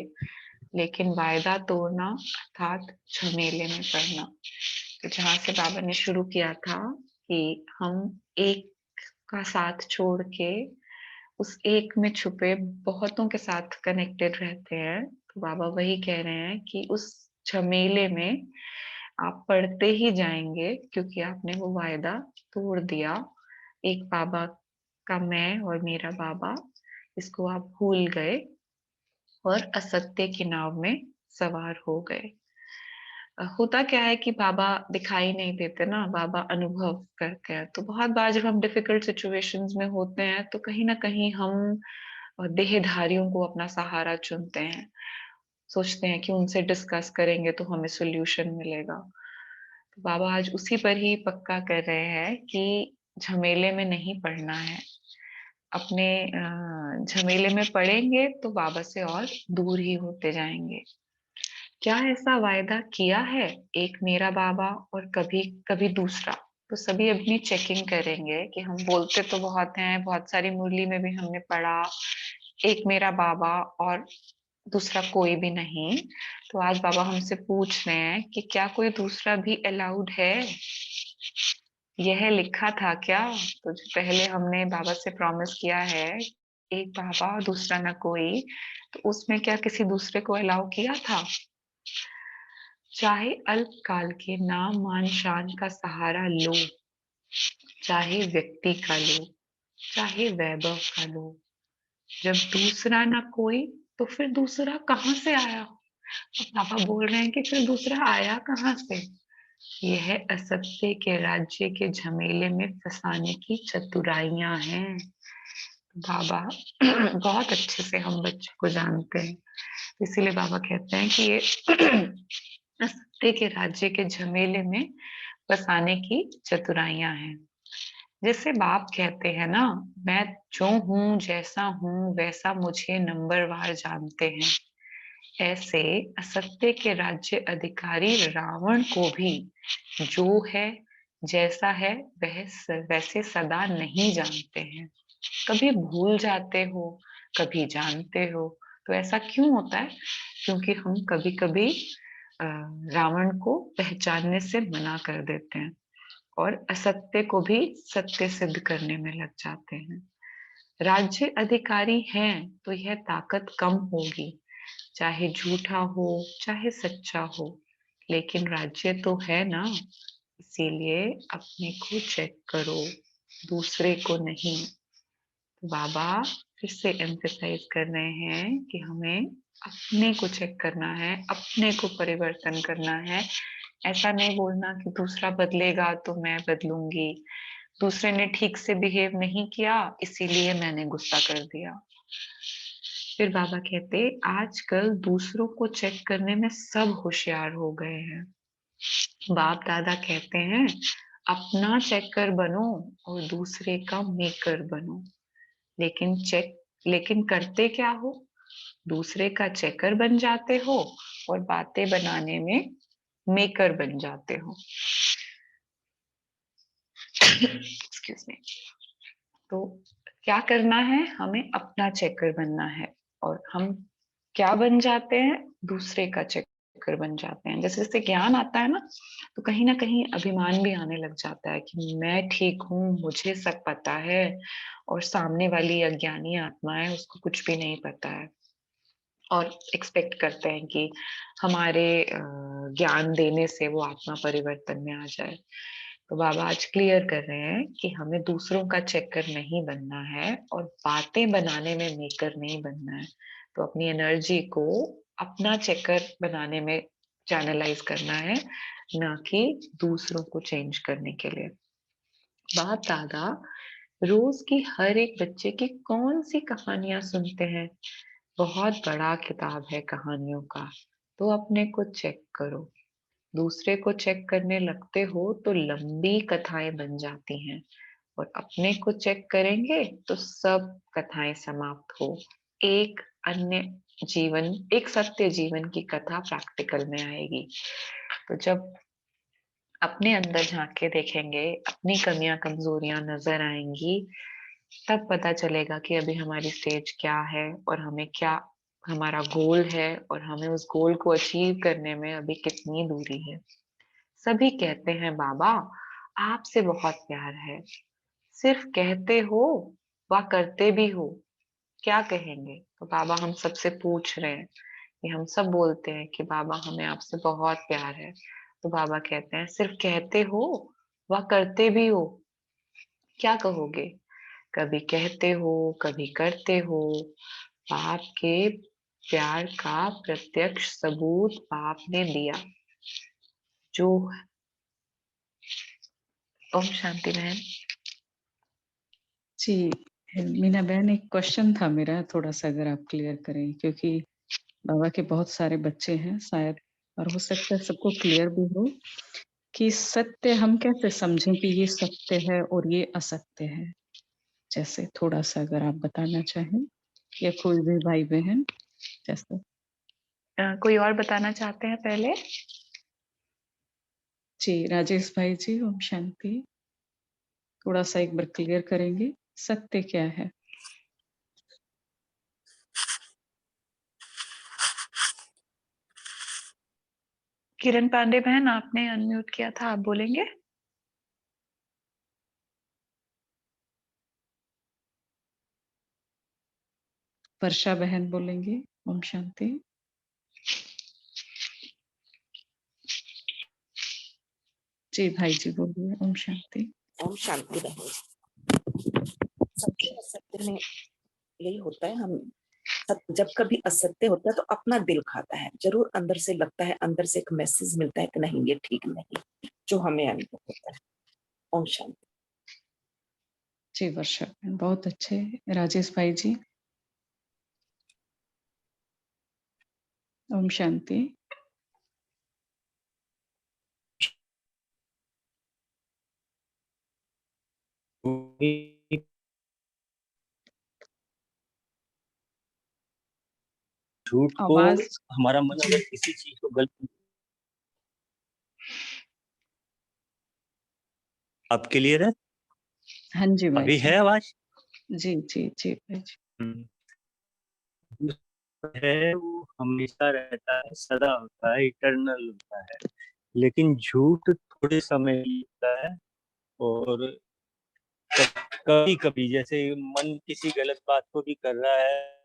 लेकिन वायदा तोड़ना अर्थात झमेले में पड़ना। तो जहां से बाबा ने शुरू किया था कि हम एक का साथ छोड़ के उस एक में छुपे बहुतों के साथ कनेक्टेड रहते हैं, तो बाबा वही कह रहे हैं कि उस झमेले में आप पढ़ते ही जाएंगे क्योंकि आपने वो वायदा तोड़ दिया। एक बाबा का मैं और मेरा बाबा, इसको आप भूल गए और असत्य की नाव में सवार हो गए। होता क्या है कि बाबा दिखाई नहीं देते ना, बाबा अनुभव करते हैं। तो बहुत बार जब हम डिफिकल्ट सिचुएशंस में होते हैं तो कहीं ना कहीं हम देहधारियों को अपना सहारा चुनते हैं, सोचते हैं कि उनसे डिस्कस करेंगे तो हमें सोल्यूशन मिलेगा। तो बाबा आज उसी पर ही पक्का कर रहे हैं कि झमेले में नहीं पड़ना है। अपने झमेले में पड़ेंगे तो बाबा से और दूर ही होते जाएंगे। क्या ऐसा वायदा किया है? एक मेरा बाबा और कभी कभी दूसरा। तो सभी अपनी चेकिंग करेंगे कि हम बोलते तो बहुत हैं, बहुत सारी मुरली में भी हमने पढ़ा एक मेरा बाबा और दूसरा कोई भी नहीं। तो आज बाबा हमसे पूछ रहे हैं कि क्या कोई दूसरा भी अलाउड है? यह लिखा था क्या? तो जो पहले हमने बाबा से प्रॉमिस किया है, एक बाबा और दूसरा ना कोई, तो उसमें क्या किसी दूसरे को अलाउ किया था? चाहे अल्पकाल के नाम मान शान का सहारा लो, चाहे व्यक्ति का लो, चाहे वैभव का लो, जब दूसरा ना कोई तो फिर दूसरा कहाँ से आया? अब पापा बोल रहे हैं कि फिर दूसरा आया कहाँ से? यह असत्य के राज्य के झमेले में फंसाने की चतुराइयां हैं। बाबा बहुत अच्छे से हम बच्चे को जानते हैं, इसीलिए बाबा कहते हैं कि ये असत्य के राज्य के झमेले में फंसाने की चतुराइयां हैं। जैसे बाप कहते हैं ना, मैं जो हूं जैसा हूं वैसा मुझे नंबरवार जानते हैं, ऐसे असत्य के राज्य अधिकारी रावण को भी जो है जैसा है वह वैसे सदा नहीं जानते हैं। कभी भूल जाते हो, कभी जानते हो। तो ऐसा क्यों होता है? क्योंकि हम कभी कभी रावण को पहचानने से मना कर देते हैं और असत्य को भी सत्य सिद्ध करने में लग जाते हैं। राज्य अधिकारी हैं तो यह ताकत कम होगी, चाहे झूठा हो चाहे सच्चा हो, लेकिन राज्य तो है ना। इसीलिए अपने को चेक करो, दूसरे को नहीं। बाबा फिर से एम्फेसाइज कर रहे हैं कि हमें अपने को चेक करना है, अपने को परिवर्तन करना है। ऐसा नहीं बोलना कि दूसरा बदलेगा तो मैं बदलूंगी, दूसरे ने ठीक से बिहेव नहीं किया इसीलिए मैंने गुस्सा कर दिया। फिर बाबा कहते, आजकल दूसरों को चेक करने में सब होशियार हो गए हैं। बाप दादा कहते हैं, अपना चेकर बनो और दूसरे का मेकर बनो। लेकिन करते क्या हो? दूसरे का चेकर बन जाते हो और बातें बनाने में मेकर बन जाते हो। Excuse me. तो क्या करना है? हमें अपना चेकर बनना है और हम क्या बन जाते हैं? दूसरे का चेकर बन जाते हैं। जैसे जैसे ज्ञान आता है ना, तो कहीं ना कहीं अभिमान भी आने लग जाता है कि मैं ठीक हूँ, मुझे सब पता है, और सामने वाली अज्ञानी आत्मा है, उसको कुछ भी नहीं पता है, और एक्सपेक्ट करते हैं कि हमारे ज्ञान देने से वो आत्मा परिवर्तन में आ जाए। तो बाबा आज क्लियर कर रहे हैं कि हमें दूसरों का चेकर नहीं बनना है और बातें बनाने में मेकर नहीं बनना है। तो अपनी एनर्जी को अपना चेकर बनाने में चैनलाइज करना है, ना कि दूसरों को चेंज करने के लिए। बाप दादा रोज की हर एक बच्चे की कौन सी कहानियां सुनते हैं? बहुत बड़ा किताब है कहानियों का। तो अपने को चेक करो। दूसरे को चेक करने लगते हो तो लंबी कथाएं बन जाती हैं, और अपने को चेक करेंगे तो सब कथाएं समाप्त हो। एक अन्य जीवन, एक सत्य जीवन की कथा प्रैक्टिकल में आएगी। तो जब अपने अंदर झांक के देखेंगे, अपनी कमियां कमजोरियां नजर आएंगी, तब पता चलेगा कि अभी हमारी स्टेज क्या है और हमें क्या हमारा गोल है, और हमें उस गोल को अचीव करने में अभी कितनी दूरी है। सभी कहते हैं बाबा आपसे बहुत प्यार है, सिर्फ कहते हो व करते भी हो, क्या कहेंगे? तो बाबा हम सबसे पूछ रहे हैं कि हम सब बोलते हैं कि बाबा हमें आपसे बहुत प्यार है, तो बाबा कहते हैं सिर्फ कहते हो व करते भी हो, क्या कहोगे? कभी कहते हो, कभी करते हो, बाप के प्यार का प्रत्यक्ष सबूत बाप ने दिया। जो ओम शांति बहन। जी, मीना बहन एक क्वेश्चन था मेरा, थोड़ा-सा अगर आप क्लियर करें, क्योंकि बाबा के बहुत सारे बच्चे हैं शायद, और हो सकता है सबको क्लियर भी हो कि सत्य हम कैसे समझें कि ये सत्य है और ये असत्य है? जैसे थोड़ा-सा अगर आप बताना चाहें, या कोई भी भाई-बहन जैसे। कोई और बताना चाहते हैं पहले? जी, राजेश भाई जी, ओम शांति। थोड़ा-सा एक बार क्लियर करेंगे, सत्य क्या है? किरण पांडे बहन, आपने अनम्यूट किया था, आप बोलेंगे? वर्षा बहन बोलेंगी, ओम शांति। जी, भाई जी बोलिए, ओम शांति। ओम शांति बहन। सत्य असत्य में यही होता है, हम जब कभी असत्य होता है तो अपना दिल खाता है, जरूर अंदर से लगता है, अंदर से एक मैसेज मिलता है कि नहीं ये ठीक नहीं, जो हमें अनुभव होता है। ओम शांति। जी, वर्षा बहन बहुत अच्छे। राजेश भाई जी, ओम शांति। झूठ को आवाज़ हमारा मन जी। अगर किसी चीज को गलत, अब क्लियर है? हाँ जी, भाई अभी जी। है आवाज? जी, जी, जी, भाई जी। है वो हमेशा रहता है, सदा होता है, इटर्नल होता है। लेकिन झूठ थोड़े समय के लिए होता है, और कभी कभी जैसे मन किसी गलत बात को भी कर रहा है।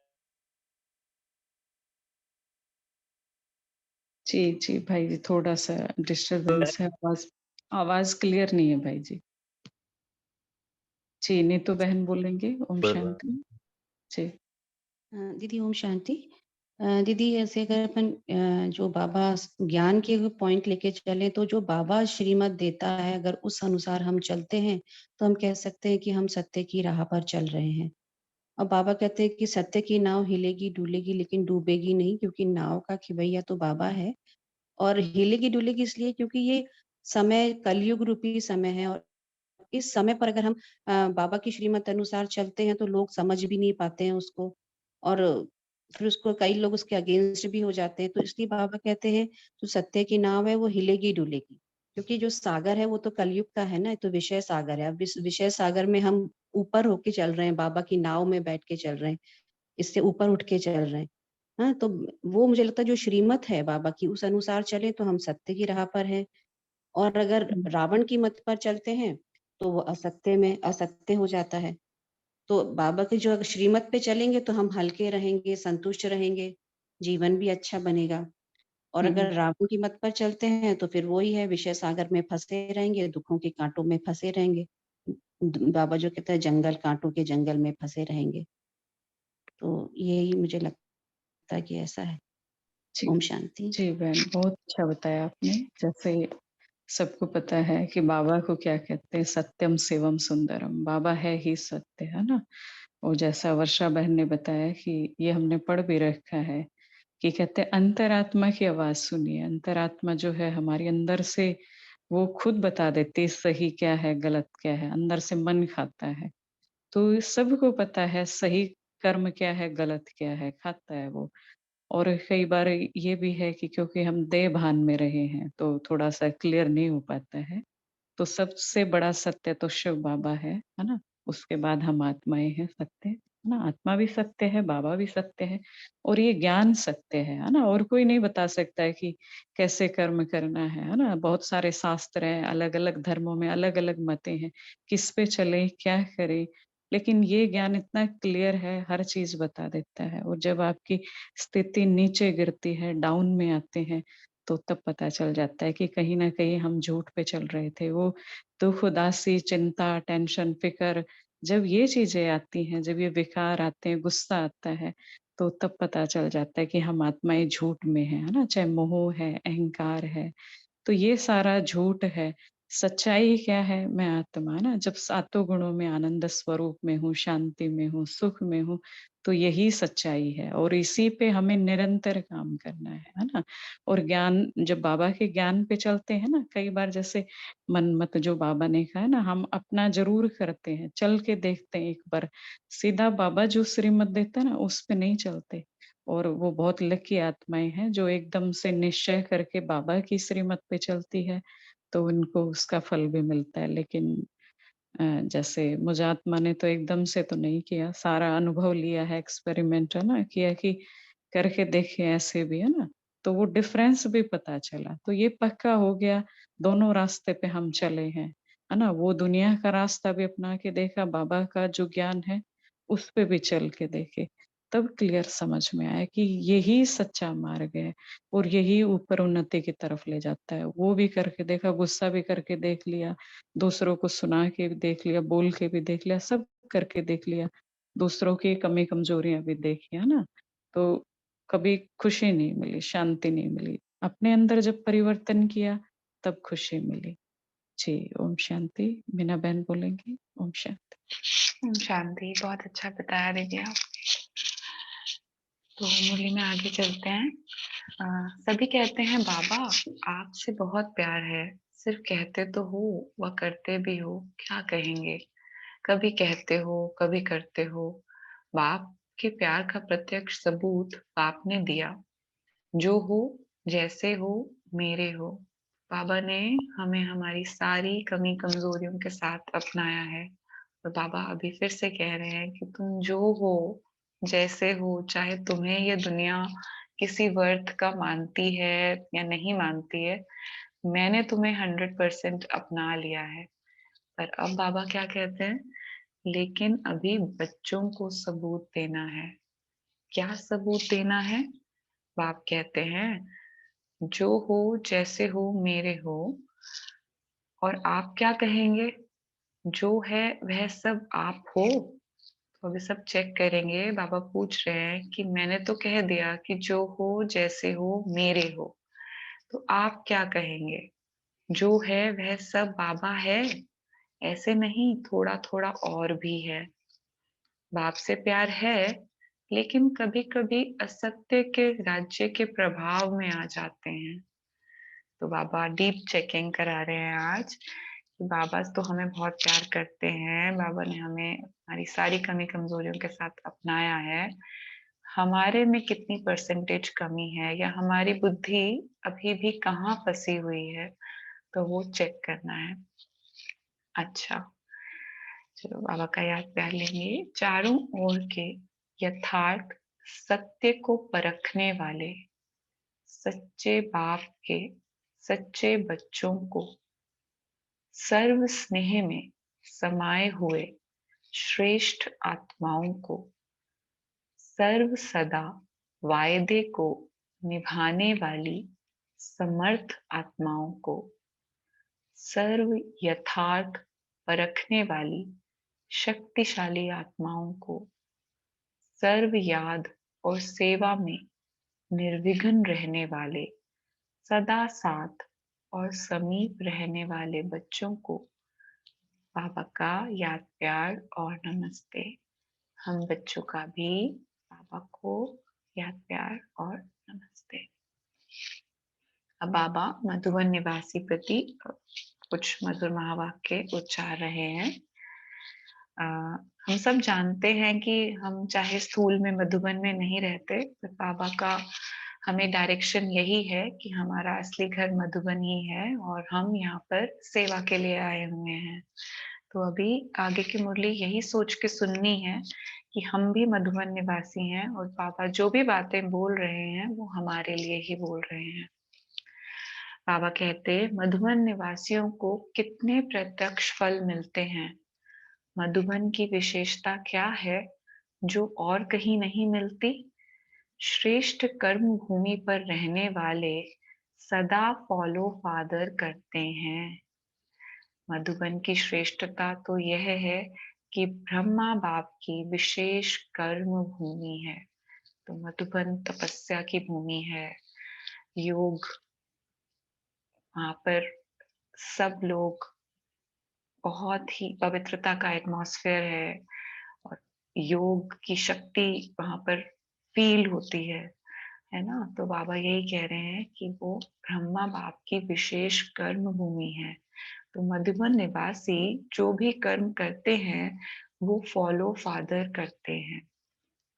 जी, जी, भाई जी, थोड़ा-सा डिस्टर्बेंस है, आवाज़ क्लियर नहीं है भाई जी। जी, नीतू बहन बोलेंगे, ओम शांति। जी। दीदी ओम शांति। दीदी ऐसे अगर अपन जो बाबा ज्ञान के पॉइंट लेके चले तो जो बाबा श्रीमत देता है अगर उस अनुसार हम चलते हैं तो हम कह सकते हैं कि हम सत्य की राह पर चल रहे हैं। और बाबा कहते हैं कि सत्य की नाव हिलेगी डुलेगी लेकिन डूबेगी नहीं, क्योंकि नाव का खिवैया तो बाबा है। और हिलेगी डुलेगी इसलिए क्योंकि ये समय कलयुग रूपी समय है, और इस समय पर अगर हम बाबा की श्रीमत अनुसार चलते हैं तो लोग समझ भी नहीं पाते हैं उसको, और फिर उसको कई लोग उसके अगेंस्ट भी हो जाते हैं। तो इसलिए बाबा कहते हैं जो सत्य की नाव है वो हिलेगी डुलेगी, क्योंकि जो सागर है वो तो कलयुग का है ना, तो विषय सागर है। अब इस विषय सागर में हम ऊपर होके चल रहे हैं, बाबा की नाव में बैठ के चल रहे हैं, इससे ऊपर उठ के चल रहे हैं। हाँ, तो वो मुझे लगता है जो श्रीमत है बाबा की उस अनुसार चले तो हम सत्य की राह पर है। और अगर रावण की मत पर चलते हैं तो वो असत्य में असत्य हो जाता है। तो बाबा की जो अगर श्रीमत पे चलेंगे तो हम हल्के रहेंगे, संतुष्ट रहेंगे, जीवन भी अच्छा बनेगा। और हुँ, अगर रावण की मत पर चलते हैं तो फिर वही है, विषय सागर में फंसे रहेंगे, दुखों के कांटों में फंसे रहेंगे। बाबा जो कहता है जंगल कांटों के जंगल में फंसे रहेंगे। तो यही मुझे लगता है कि ऐसा है। जी। ओम शांति। जी बहन, बहुत अच्छा बताया आपने। जैसे सबको पता है कि बाबा को क्या कहते हैं, सत्यम शिवम सुंदरम, बाबा है ही सत्य, है ना? और जैसा वर्षा बहन ने बताया कि ये हमने पढ़ भी रखा है कि कहते हैं अंतरात्मा की आवाज़ सुनिए। अंतरात्मा जो है हमारी अंदर से वो खुद बता देती है सही क्या है, गलत क्या है, अंदर से मन खाता है। तो सबको पता है सही कर्म क्या है, गलत क्या है, खाता है वो। और कई बार ये भी है कि क्योंकि हम देह भान में रहे हैं, तो थोड़ा-सा क्लियर नहीं हो पाता है। तो सबसे बड़ा सत्य तो शिव बाबा है ना? उसके बाद हम आत्माएँ हैं सत्य, है ना? आत्मा भी सत्य है, बाबा भी सत्य है, और ये ज्ञान सत्य है ना? और कोई नहीं बता सकता है कि कैसे कर्म करना है ना? बहुत सारे शास्त्र हैं, अलग-अलग धर्मों में अलग-अलग मतें हैं, किस पे चलें, क्या करें? लेकिन ये ज्ञान इतना क्लियर है, हर चीज़ बता देता है, और जब आपकी स्थिति नीचे गिरती है, डाउन में आते हैं, तो तब पता चल जाता है कि कहीं न कहीं हम झूठ पे चल रहे थे। वो दुःख, उदासी, चिंता, टेंशन, फ़िक्र जब ये चीज़ें आती हैं, जब ये विकार आते हैं, गुस्सा आता है, तो तब पता चल जाता है कि हम आत्माएँ झूठ में हैं, है ना? चाहे मोह है, अहंकार है, तो ये सारा झूठ है। सच्चाई क्या है? मैं आत्मा ना जब सातों गुणों में आनंद स्वरूप में हूँ, शांति में हूँ, सुख में हूँ, तो यही सच्चाई है और इसी पे हमें निरंतर काम करना है ना? और ज्ञान जब बाबा के ज्ञान पे चलते हैं ना, कई बार जैसे मनमत जो बाबा ने कहा ना, हम अपना ज़रूर करते हैं, चल के देखते हैं एक बार। सीधा बाबा जो श्रीमत देता है ना, उस पे नहीं चलते। और वो बहुत लकी आत्माएँ हैं जो एकदम से निश्चय करके बाबा की श्रीमत पे चलती है, तो उनको उसका फल भी मिलता है। लेकिन जैसे मुझात्मा ने तो एकदम से तो नहीं किया, सारा अनुभव लिया है, एक्सपेरिमेंट है ना, किया कि करके देखें ऐसे भी, है ना? तो वो डिफरेंस भी पता चला, तो ये पक्का हो गया, दोनों रास्ते पे हम चले हैं, है ना? वो दुनिया का रास्ता भी अपना के देखा, बाबा का जो ज्ञान है, उस पे भी चल के देखे, तब क्लियर समझ में आया कि यही सच्चा मार्ग है और यही ऊपर उन्नति की तरफ ले जाता है। वो भी करके देखा, गुस्सा भी करके देख लिया, दूसरों को सुना के भी देख लिया, बोल के भी देख लिया, सब करके देख लिया। दूसरों की कमी-कमजोरियाँ भी देखी, है ना? तो कभी खुशी नहीं मिली, शांति नहीं मिली। अपने अंदर जब परिवर्तन किया, तब खुशी मिली। जी, ओम शांति। मीना बहन बोलेंगी? ओम शांति। ओम शांति। बहुत अच्छा बताया दीदी आप। तो मुरली में आगे चलते हैं। सभी कहते हैं बाबा आपसे बहुत प्यार है, सिर्फ कहते तो हो व करते भी हो, क्या कहेंगे? कभी कहते हो, कभी करते हो। बाप के प्यार का प्रत्यक्ष सबूत बाप ने दिया। जो हो, जैसे हो, मेरे हो। बाबा ने हमें हमारी सारी कमी कमजोरियों के साथ अपनाया है और बाबा अभी फिर से कह रहे हैं कि तुम जो हो, जैसे हो, चाहे तुम्हें ये दुनिया किसी वर्थ का मानती है या नहीं मानती है, मैंने तुम्हें 100% अपना लिया है। पर अब बाबा क्या कहते हैं? लेकिन अभी बच्चों को सबूत देना है। क्या सबूत देना है? बाप कहते हैं जो हो, जैसे हो, मेरे हो। और आप क्या कहेंगे? जो है वह सब आप हो। तो अभी सब चेक करेंगे। बाबा पूछ रहे हैं कि मैंने तो कह दिया कि जो हो, जैसे हो, मेरे हो, तो आप क्या कहेंगे? जो है वह सब बाबा है? ऐसे नहीं, थोड़ा थोड़ा और भी है। बाप से प्यार है, लेकिन कभी कभी असत्य के राज्य के प्रभाव में आ जाते हैं। तो बाबा डीप चेकिंग करा रहे हैं आज कि बाबा तो हमें बहुत प्यार करते हैं, बाबा ने हमें हमारी सारी कमी कमजोरियों के साथ अपनाया है। हमारे में कितनी परसेंटेज कमी है या हमारी बुद्धि अभी भी कहाँ फंसी हुई है, तो वो चेक करना है। अच्छा, चलो बाबा का याद प्यार लेंगे। चारों ओर के यथार्थ सत्य को परखने वाले सच्चे बाप के सच्चे बच्चों को सर्व स्नेह में समाये हुए श्रेष्ठ आत्माओं को सर्व सदा वायदे को निभाने वाली समर्थ आत्माओं को सर्व यथार्थ परखने वाली शक्तिशाली आत्माओं को सर्व याद और सेवा में निर्विघ्न रहने वाले सदा साथ और समीप रहने वाले बच्चों को बाबा का याद प्यार और नमस्ते। हम बच्चों का भी बाबा को याद प्यार और नमस्ते। अब बाबा मधुबन निवासी प्रति कुछ मधुर महावाक्य उच्चार रहे हैं। हम सब जानते हैं कि हम चाहे स्थूल में मधुबन में नहीं रहते, पर बाबा का हमें डायरेक्शन यही है कि हमारा असली घर मधुबन ही है और हम यहाँ पर सेवा के लिए आए हुए हैं। तो अभी आगे की मुरली यही सोच के सुननी है कि हम भी मधुबन निवासी हैं और बाबा जो भी बातें बोल रहे हैं वो हमारे लिए ही बोल रहे हैं। बाबा कहते मधुबन निवासियों को कितने प्रत्यक्ष फल मिलते हैं। मधुबन की विशेषता क्या है जो और कहीं नहीं मिलती? श्रेष्ठ कर्म भूमि पर रहने वाले सदा फॉलो फादर करते हैं। मधुबन की श्रेष्ठता तो यह है कि ब्रह्मा बाप की विशेष कर्म भूमि है। तो मधुबन तपस्या की भूमि है, योग, वहां पर सब लोग, बहुत ही पवित्रता का एटमॉस्फेयर है और योग की शक्ति वहां पर फील होती है ना। तो बाबा यही कह रहे हैं कि वो ब्रह्मा बाप की विशेष कर्म भूमि है। तो मधुबन निवासी जो भी कर्म करते हैं वो फॉलो फादर करते हैं।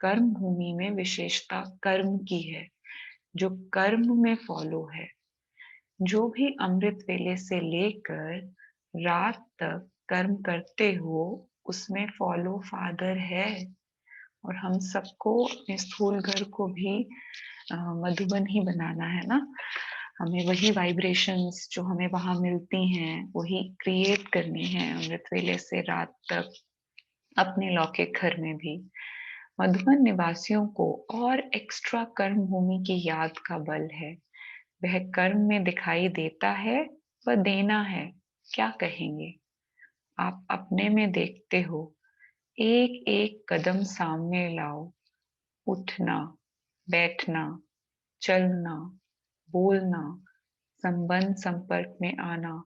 कर्म भूमि में विशेषता कर्म की है, जो कर्म में फॉलो है। जो भी अमृत वेले से लेकर रात तक कर्म करते हो उसमें फॉलो फादर है। और हम सबको अपने स्थूल घर को भी मधुबन ही बनाना है ना। हमें वही वाइब्रेशंस जो हमें वहां मिलती हैं वही क्रिएट करनी है अमृत वेले से रात तक अपने लौकिक घर में भी। मधुबन निवासियों को और एक्स्ट्रा कर्म भूमि की याद का बल है। वह कर्म में दिखाई देता है, वह देना है। क्या कहेंगे? आप अपने में देखते हो, एक एक कदम सामने लाओ, उठना, बैठना, चलना, बोलना, संबंध संपर्क में आना,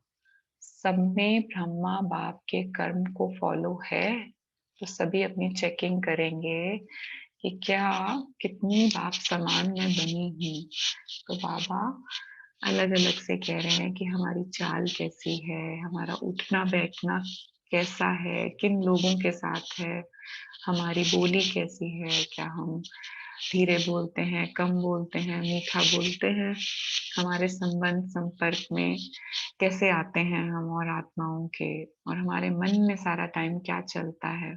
सब में ब्रह्मा बाप के कर्म को फॉलो है। तो सभी अपनी चेकिंग करेंगे कि क्या कितनी बाप समान मैं बनी हूँ। तो बाबा अलग अलग से कह रहे हैं कि हमारी चाल कैसी है, हमारा उठना बैठना कैसा है, किन लोगों के साथ है, हमारी बोली कैसी है, क्या हम धीरे बोलते हैं, कम बोलते हैं, मीठा बोलते हैं, हमारे संबंध संपर्क में कैसे आते हैं हम और आत्माओं के, और हमारे मन में सारा टाइम क्या चलता है।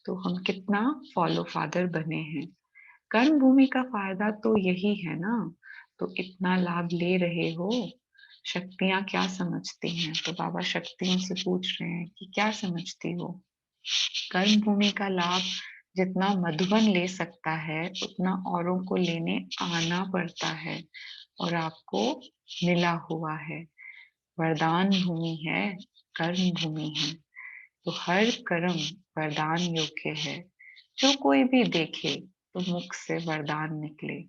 तो हम कितना फॉलो फादर बने हैं। कर्म भूमि का फायदा तो यही है ना। तो इतना लाभ ले रहे हो, शक्तियां क्या समझती हैं? तो बाबा शक्तियों से पूछ रहे हैं कि क्या समझती हो। कर्म भूमि का लाभ जितना मधुबन ले सकता है उतना औरों को लेने आना पड़ता है, और आपको मिला हुआ है। वरदान भूमि है, कर्म भूमि है। तो हर कर्म वरदान योग्य है। जो कोई भी देखे तो मुख से वरदान निकले,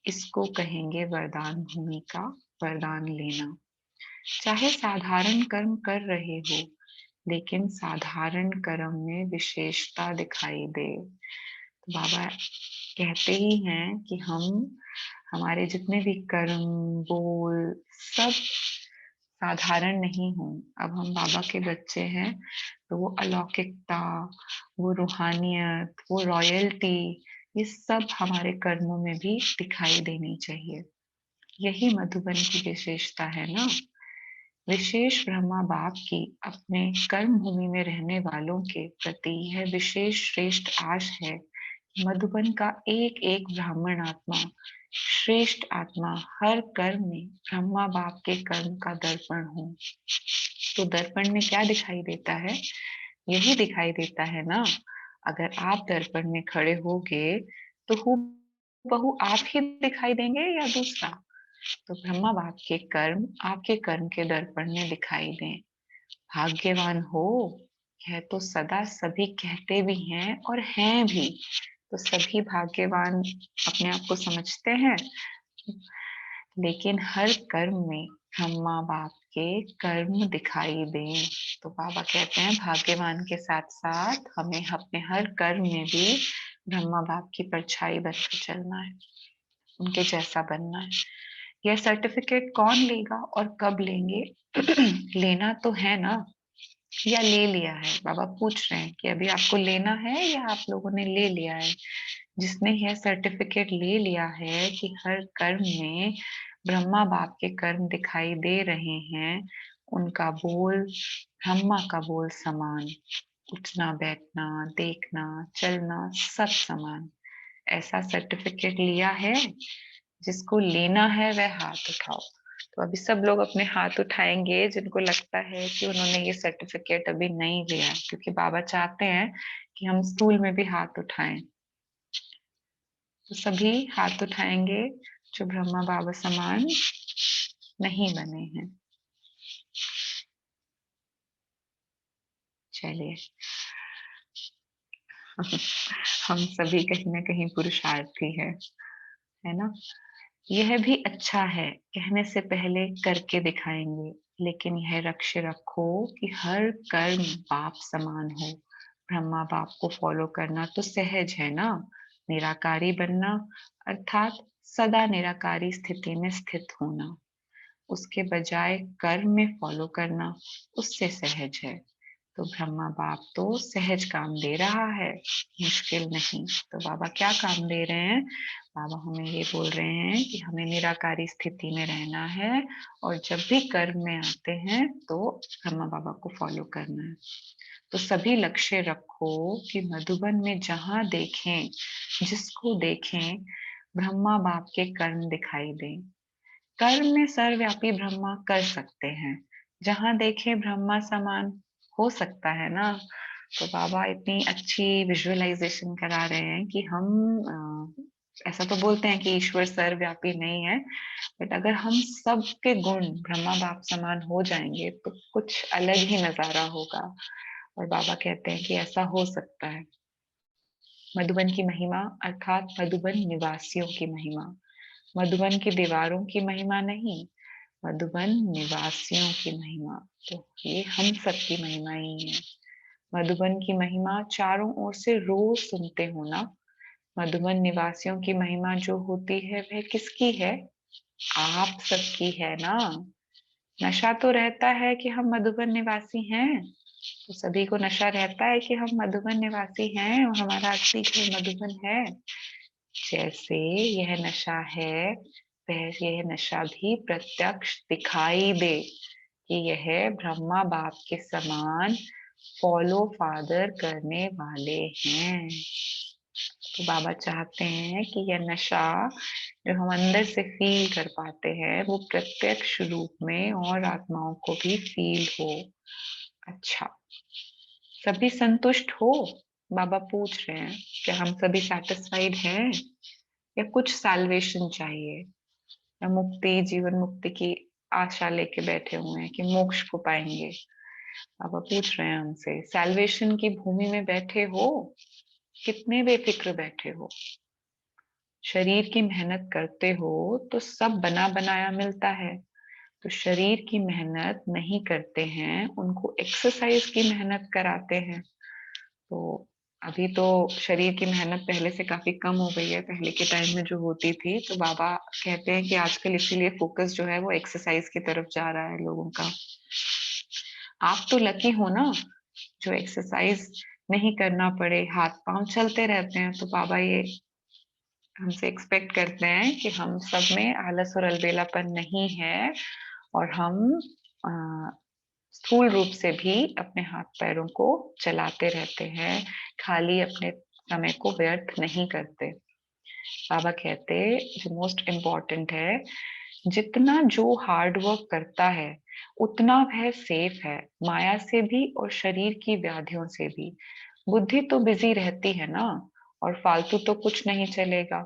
इसको कहेंगे वरदान भूमि का वरदान लेना। चाहे साधारण कर्म कर रहे हो लेकिन साधारण कर्म में विशेषता दिखाई दे। तो बाबा कहते ही हैं कि हम, हमारे जितने भी कर्म बोल सब साधारण नहीं हूँ। अब हम बाबा के बच्चे हैं तो वो अलौकिकता, वो रूहानियत, वो रॉयल्टी, ये सब हमारे कर्मों में भी दिखाई देनी चाहिए। यही मधुबन की विशेषता है ना। विशेष ब्रह्मा बाप की अपने कर्म भूमि में रहने वालों के प्रति यह विशेष श्रेष्ठ आश है। मधुबन का एक एक ब्राह्मण आत्मा, श्रेष्ठ आत्मा हर कर्म में ब्रह्मा बाप के कर्म का दर्पण हो। तो दर्पण में क्या दिखाई देता है? यही दिखाई देता है ना। अगर आप दर्पण में खड़े होगे तो हूबहू आप ही दिखाई देंगे या दूसरा? तो ब्रह्मा बाप के कर्म आपके कर्म के दर्पण में दिखाई दें। भाग्यवान हो, यह तो सदा सभी कहते भी हैं और हैं भी। तो सभी भाग्यवान अपने आप को समझते हैं, लेकिन हर कर्म में ब्रह्मा बाप के कर्म दिखाई दें। तो बाबा कहते हैं भाग्यवान के साथ साथ हमें अपने हर कर्म में भी ब्रह्मा बाप की परछाई बनकर चलना है, उनके जैसा बनना है। यह सर्टिफिकेट कौन लेगा और कब लेंगे? लेना तो है ना, या ले लिया है? बाबा पूछ रहे हैं कि अभी आपको लेना है या आप लोगों ने ले लिया है? जिसने यह सर्टिफिकेट ले लिया है कि हर कर्म में ब्रह्मा बाप के कर्म दिखाई दे रहे हैं, उनका बोल ब्रह्मा का बोल समान, उठना बैठना देखना चलना सब समान। ऐसा सर्टिफिकेट लिया है? जिसको लेना है वह हाथ उठाओ। तो अभी सब लोग अपने हाथ उठाएंगे जिनको लगता है कि उन्होंने ये सर्टिफिकेट अभी नहीं लिया, क्योंकि बाबा चाहते हैं कि हम स्कूल में भी हाथ उठाएं। तो सभी हाथ उठाएंगे जो ब्रह्मा बाबा समान नहीं बने हैं। चलिए हम सभी कहीं ना कहीं पुरुषार्थी है ना। यह भी अच्छा है, कहने से पहले करके दिखाएंगे, लेकिन यह लक्ष्य रखो कि हर कर्म बाप समान हो। ब्रह्मा बाप को फॉलो करना तो सहज है ना। निराकारी बनना अर्थात सदा निराकारी स्थिति में स्थित होना, उसके बजाय कर्म में फॉलो करना उससे सहज है। तो ब्रह्मा बाप तो सहज काम दे रहा है, मुश्किल नहीं। तो बाबा क्या काम दे रहे हैं? बाबा हमें ये बोल रहे हैं कि हमें निराकारी स्थिति में रहना है, और जब भी कर्म में आते हैं तो ब्रह्मा बाबा को फॉलो करना है। तो सभी लक्ष्य रखो कि मधुबन में जहां देखें, जिसको देखें, ब्रह्मा बाप के कर्म दिखाई दें। कर्म में सर्वव्यापी ब्रह्मा कर सकते हैं, जहां देखे ब्रह्मा समान हो सकता है ना। तो बाबा इतनी अच्छी विजुअलाइजेशन करा रहे हैं कि हम ऐसा तो बोलते हैं कि ईश्वर सर्वव्यापी नहीं है, बट अगर हम सबके गुण ब्रह्मा बाप समान हो जाएंगे तो कुछ अलग ही नजारा होगा। और बाबा कहते हैं कि ऐसा हो सकता है। मधुबन की महिमा अर्थात मधुबन निवासियों की महिमा, मधुबन की दीवारों की महिमा नहीं, मधुबन निवासियों की महिमा। तो ये हम सबकी महिमा ही है। मधुबन की महिमा चारों ओर से रोज सुनते हो ना। मधुबन निवासियों की महिमा जो होती है वह किसकी है? आप सबकी है ना। नशा तो रहता है कि हम मधुबन निवासी हैं, तो सभी को नशा रहता है कि हम मधुबन निवासी हैं और हमारा असली घर मधुबन है। जैसे यह नशा है, वैसे यह नशा भी प्रत्यक्ष दिखाई दे कि यह ब्रह्मा बाप के समान फॉलो फादर करने वाले हैं। तो बाबा चाहते हैं कि यह नशा जो हम अंदर से फील कर पाते हैं वो प्रत्यक्ष रूप में और आत्माओं को भी फील हो। अच्छा, सभी संतुष्ट हो? बाबा पूछ रहे हैं कि हम सभी सेटिस्फाइड हैं या कुछ सैल्वेशन चाहिए, या मुक्ति, जीवन मुक्ति की आशा लेके बैठे हुए हैं कि मोक्ष को पाएंगे। बाबा पूछ रहे हैं हमसे, सैल्वेशन की भूमि में बैठे हो? कितने बेफिक्र बैठे हो? शरीर की मेहनत करते हो तो सब बना बनाया मिलता है। तो शरीर की मेहनत नहीं करते हैं, उनको एक्सरसाइज की मेहनत कराते हैं। तो अभी तो शरीर की मेहनत पहले से काफी कम हो गई है, पहले के टाइम में जो होती थी। तो बाबा कहते हैं कि आजकल इसीलिए फोकस जो है वो एक्सरसाइज की तरफ जा रहा है लोगों का। आप तो लकी हो ना जो एक्सरसाइज नहीं करना पड़े, हाथ पांव चलते रहते हैं। तो बाबा ये हमसे एक्सपेक्ट करते हैं कि हम सब में आलस और अलबेलापन नहीं है, और हम स्थूल रूप से भी अपने हाथ पैरों को चलाते रहते हैं, खाली अपने समय को व्यर्थ नहीं करते। बाबा कहते जो मोस्ट इम्पोर्टेंट है, जितना जो हार्ड वर्क करता है उतना वह सेफ है, माया से भी और शरीर की व्याधियों से भी। बुद्धि तो बिजी रहती है ना, और फालतू तो कुछ नहीं चलेगा।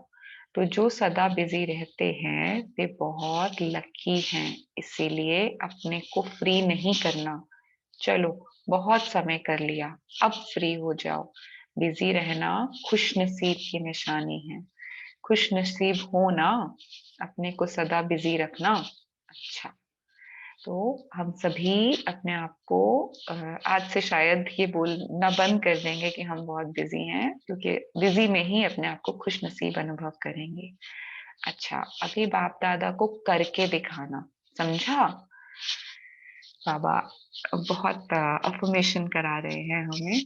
तो जो सदा बिजी रहते हैं वे बहुत लकी हैं, इसीलिए अपने को फ्री नहीं करना। चलो बहुत समय कर लिया, अब फ्री हो जाओ। बिजी रहना खुश नसीब की निशानी है। खुश नसीब हो ना, अपने को सदा बिजी रखना। अच्छा, तो हम सभी अपने आप को आज से शायद ये बोलना बंद कर देंगे कि हम बहुत बिजी हैं, क्योंकि बिजी में ही अपने आप को खुश नसीब अनुभव करेंगे। अच्छा, अभी बाप दादा को करके दिखाना, समझा? बाबा बहुत अफर्मेशन करा रहे हैं हमें।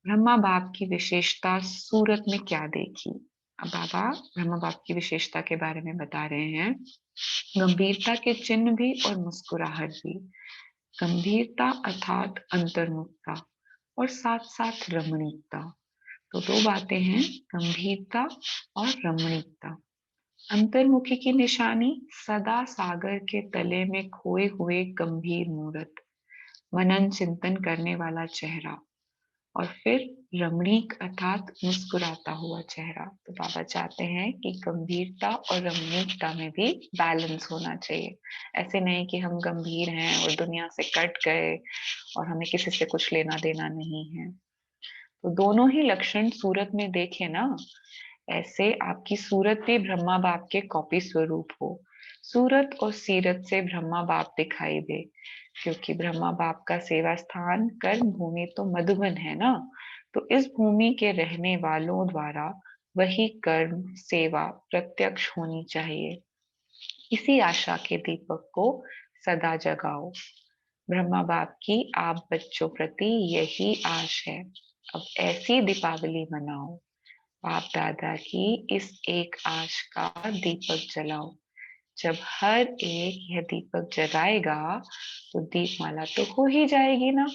ब्रह्मा बाप की विशेषता सूरत में क्या देखी? अब बाबा ब्रह्मा बाप की विशेषता के बारे में बता रहे हैं। गंभीरता के चिन्ह भी और मुस्कुराहट भी। गंभीरता अर्थात अंतर्मुखता, और साथ साथ रमणीकता। तो दो बातें हैं, गंभीरता और रमणीकता। अंतर्मुखी की निशानी सदा सागर के तले में खोए हुए गंभीर मूर्त, मनन चिंतन करने वाला चेहरा। और फिर रमणीक अर्थात मुस्कुराता हुआ चेहरा। तो बाबा चाहते हैं कि गंभीरता और रमणीकता में भी बैलेंस होना चाहिए। ऐसे नहीं कि हम गंभीर हैं और दुनिया से कट गए और हमें किसी से कुछ लेना देना नहीं है। तो दोनों ही लक्षण सूरत में देखे ना, ऐसे आपकी सूरत भी ब्रह्मा बाप के कॉपी स्वरूप हो। सूरत और सीरत से ब्रह्मा बाप दिखाई दे, क्योंकि ब्रह्मा बाप का सेवा स्थान कर्म भूमि तो मधुबन है ना। तो इस भूमि के रहने वालों द्वारा वही कर्म सेवा प्रत्यक्ष होनी चाहिए। इसी आशा के दीपक को सदा जगाओ। ब्रह्मा बाप की आप बच्चों प्रति यही आश है। अब ऐसी दीपावली मनाओ, बाप दादा की इस एक आश का दीपक जलाओ। जब हर एक यह दीपक जलाएगा तो दीपमाला तो हो ही जाएगी ना।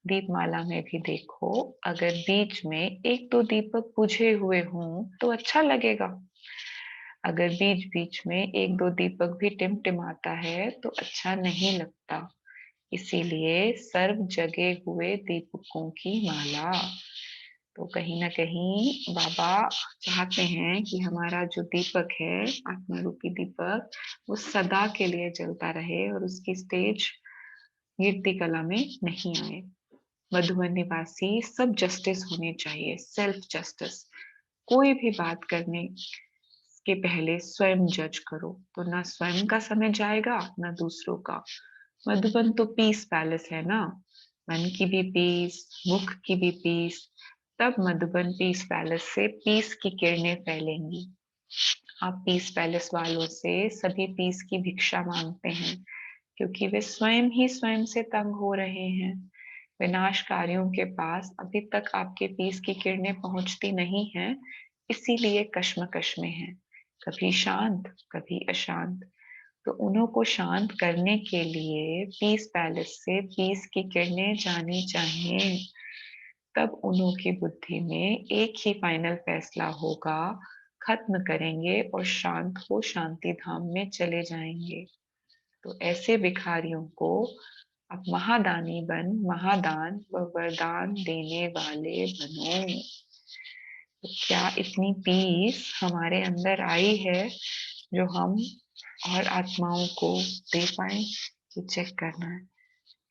दीपमाला में भी देखो, अगर बीच में एक दो दीपक बुझे हुए हों तो अच्छा लगेगा। अगर बीच बीच में एक दो दीपक भी टिमटिमाता है तो अच्छा नहीं लगता। इसीलिए सर्व जगे हुए दीपकों की माला। तो कहीं ना कहीं बाबा चाहते हैं कि हमारा जो दीपक है, आत्मा रूपी दीपक, वो सदा के लिए जलता रहे और उसकी स्टेज कीर्ति कला में नहीं आए। मधुबन निवासी सब जस्टिस होने चाहिए, सेल्फ जस्टिस। कोई भी बात करने के पहले स्वयं जज करो, तो ना स्वयं का समय जाएगा ना दूसरों का। मधुबन तो पीस पैलेस है ना, मन की भी पीस, मुख की भी पीस। तब मधुबन पीस पैलेस से पीस की किरणें फैलेंगी। आप पीस पैलेस वालों से सभी पीस की भिक्षा मांगते हैं, क्योंकि वे स्वयं ही स्वयं से तंग हो रहे हैं। विनाशकारियों के पास अभी तक आपके पीस की किरणें पहुंचती नहीं हैं, इसीलिए कश्मकश में हैं, कभी शांत कभी अशांत। तो उन्हों को शांत करने के लिए पीस पैलेस से पीस की किरणें जानी चाहिए। तब उन्हों की बुद्धि में एक ही फाइनल फैसला होगा, खत्म करेंगे और शांत हो शांति धाम में चले जाएंगे। तो ऐसे भिखारियों को अब महादानी बन महादान व वरदान देने वाले बनो। तो क्या इतनी पीस हमारे अंदर आई है जो हम और आत्माओं को दे पाए? ये चेक करना है।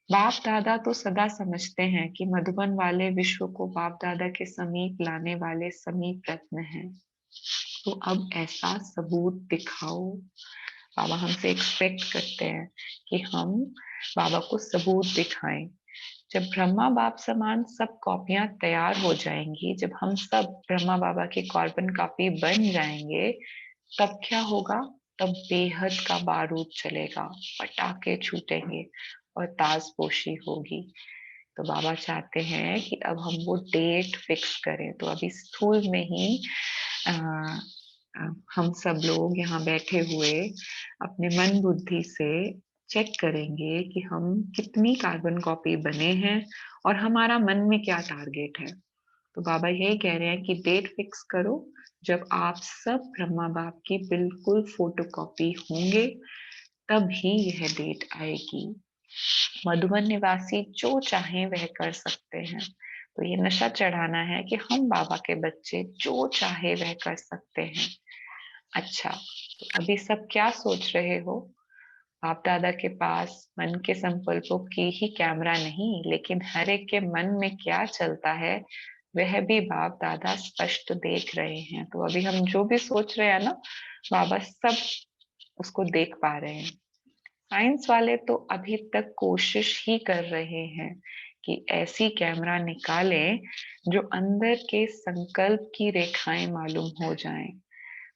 बाप दादा तो सदा समझते हैं कि मधुबन वाले विश्व को बाप दादा के समीप लाने वाले समीप रत्न हैं। तो अब ऐसा सबूत दिखाओ। बाबा हमसे एक्सपेक्ट करते हैं कि हम बाबा को सबूत दिखाएं। जब ब्रह्मा बाप समान सब कॉपियां तैयार हो जाएंगी, जब हम सब ब्रह्मा बाबा की कार्बन कॉपी बन जाएंगे, तब क्या होगा? तब बेहद का बारूद चलेगा, पटाखे छूटेंगे और ताजपोशी होगी। तो बाबा चाहते हैं कि अब हम वो डेट फिक्स करें। तो अभी स्थूल में ही आ, हम सब लोग यहाँ बैठे हुए अपने मन बुद्धि से चेक करेंगे कि हम कितनी कार्बन कॉपी बने हैं और हमारा मन में क्या टारगेट है। तो बाबा यही कह रहे हैं कि डेट फिक्स करो, जब आप सब ब्रह्मा बाप की बिल्कुल फोटोकॉपी होंगे, तब ही यह डेट आएगी। मधुबन निवासी जो चाहे वह कर सकते हैं। तो ये नशा चढ़ाना है कि हम बाबा के बच्चे जो चाहे वह कर सकते हैं। अच्छा, तो अभी सब क्या सोच रहे हो? बाप दादा के पास मन के संकल्पों की ही कैमरा नहीं, लेकिन हर एक के मन में क्या चलता है वह भी बाप दादा स्पष्ट देख रहे हैं। तो अभी हम जो भी सोच रहे हैं ना, बाबा सब उसको देख पा रहे हैं। साइंस वाले तो अभी तक कोशिश ही कर रहे हैं कि ऐसी कैमरा निकालें जो अंदर के संकल्प की रेखाएं मालूम हो जाएं।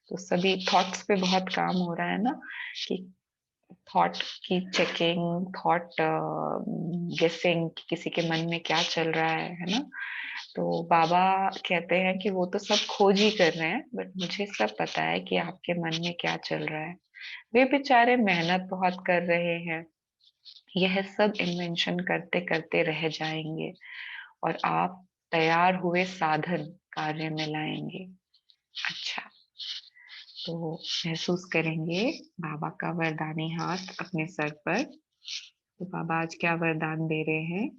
तो सभी थॉट्स पे बहुत काम हो रहा है ना, कि थॉट की चेकिंग, थॉट गेसिंग, किसी के मन में क्या चल रहा है ना। तो बाबा कहते हैं कि वो तो सब खोज ही कर रहे हैं, बट मुझे सब पता है कि आपके मन में क्या चल रहा है। वे बेचारे मेहनत बहुत कर रहे हैं, यह सब इन्वेंशन करते करते रह जाएंगे और आप तैयार हुए साधन कार्य में लाएंगे। अच्छा, तो महसूस करेंगे बाबा का वरदानी हाथ अपने सर पर। तो बाबा आज क्या वरदान दे रहे हैं?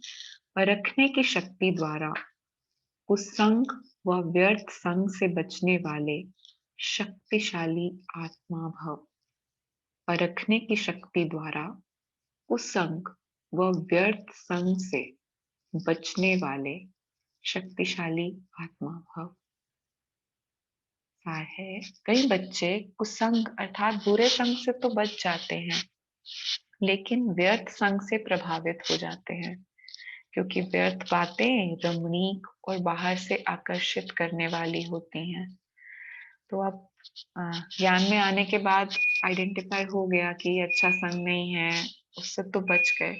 परखने की शक्ति द्वारा कुसंग व व्यर्थ संग से बचने वाले शक्तिशाली आत्मा भव। परखने की शक्ति द्वारा कुसंग व व्यर्थ संग से बचने वाले शक्तिशाली आत्मा भव। है कई बच्चे कुसंग अर्थात बुरे संग से तो बच जाते हैं, लेकिन व्यर्थ संग से प्रभावित हो जाते हैं, क्योंकि व्यर्थ बातें रमणीक और बाहर से आकर्षित करने वाली होती हैं। तो आप ज्ञान में आने के बाद आइडेंटिफाई हो गया कि अच्छा संग नहीं है, उससे तो बच गए,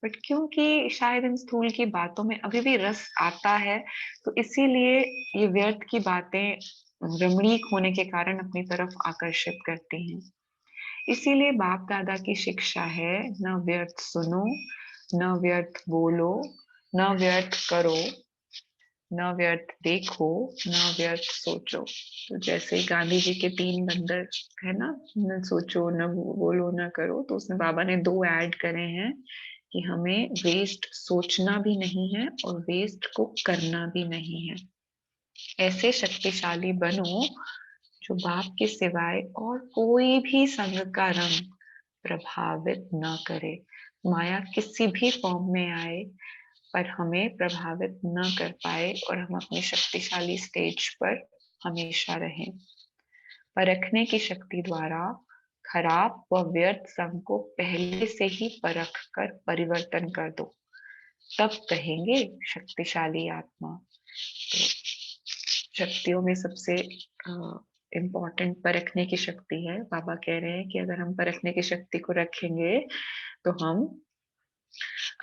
बट क्योंकि शायद इन स्थूल की बातों में अभी भी रस आता है, तो इसीलिए ये व्यर्थ की बातें रमणीक होने के कारण अपनी तरफ आकर्षित करती हैं। इसीलिए बाप दादा की शिक्षा है, न व्यर्थ सुनो, न व्यर्थ बोलो, न व्यर्थ करो, न व्यर्थ देखो, न व्यर्थ सोचो। तो जैसे गांधी जी के 3 बंदर है ना, न सोचो, न बोलो, न करो, तो उसमें बाबा ने 2 ऐड करे हैं कि हमें वेस्ट सोचना भी नहीं है और वेस्ट को करना भी नहीं है। ऐसे शक्तिशाली बनो जो बाप के सिवाय और कोई भी संग का रंग प्रभावित न करे। माया किसी भी फॉर्म में आए पर हमें प्रभावित न कर पाए और हम अपनी शक्तिशाली स्टेज पर हमेशा रहें। परखने की शक्ति द्वारा खराब व व्यर्थ संग को पहले से ही परख कर परिवर्तन कर दो, तब कहेंगे शक्तिशाली आत्मा। तो शक्तियों में सबसे इम्पोर्टेंट परखने की शक्ति है। बाबा कह रहे हैं कि अगर हम परखने की शक्ति को रखेंगे तो हम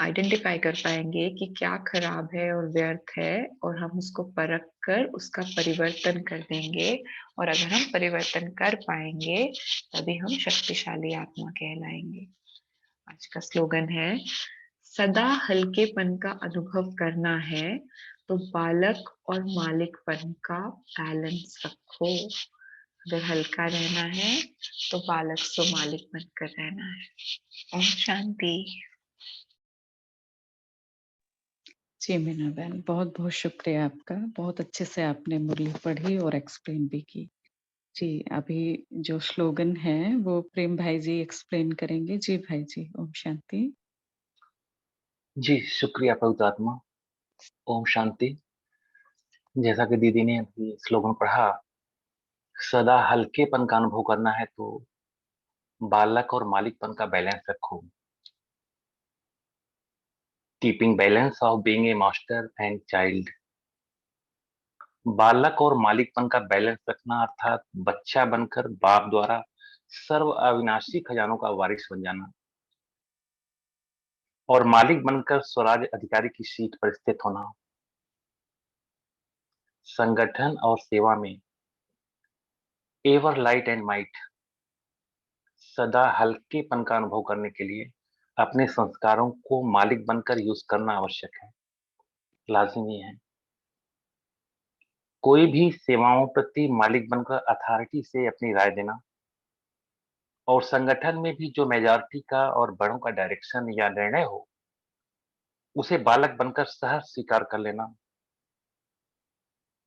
आइडेंटिफाई कर पाएंगे कि क्या खराब है और व्यर्थ है, और हम उसको परख कर उसका परिवर्तन कर देंगे। और अगर हम परिवर्तन कर पाएंगे तभी हम शक्तिशाली आत्मा कहलाएंगे। आज का स्लोगन है, सदा हल्केपन का अनुभव करना है तो बालक और मालिकपन का बैलेंस रखो। अगर हल्का रहना है तो बालक से मालिक बनकर रहना है। ओम शांति। जी मीना बहन, बहुत बहुत शुक्रिया आपका। बहुत अच्छे से आपने मुरली पढ़ी और एक्सप्लेन भी की। जी, अभी जो स्लोगन है वो प्रेम भाई जी एक्सप्लेन करेंगे। जी भाई जी, ओम शांति। जी शुक्रिया पवित्र आत्मा। ओम शांति। जैसा कि दीदी ने अभी स्लोगन पढ़ा, सदा हल्केपन का अनुभव करना है तो बालक और मालिकपन का बैलेंस रखो। Keeping balance of being a master and child. बालक और मालिकपन का बैलेंस रखना अर्थात बच्चा बनकर बाप द्वारा सर्व अविनाशी खजानों का वारिस बन जाना और मालिक बनकर स्वराज अधिकारी की सीट पर स्थित होना। संगठन और सेवा में एवर लाइट एंड माइट, सदा हल्केपन का अनुभव करने के लिए अपने संस्कारों को मालिक बनकर यूज करना आवश्यक है, लाजिमी है। कोई भी सेवाओं प्रति मालिक बनकर अथॉरिटी से अपनी राय देना और संगठन में भी जो मेजॉरिटी का और बड़ों का डायरेक्शन या निर्णय हो उसे बालक बनकर सहज स्वीकार कर लेना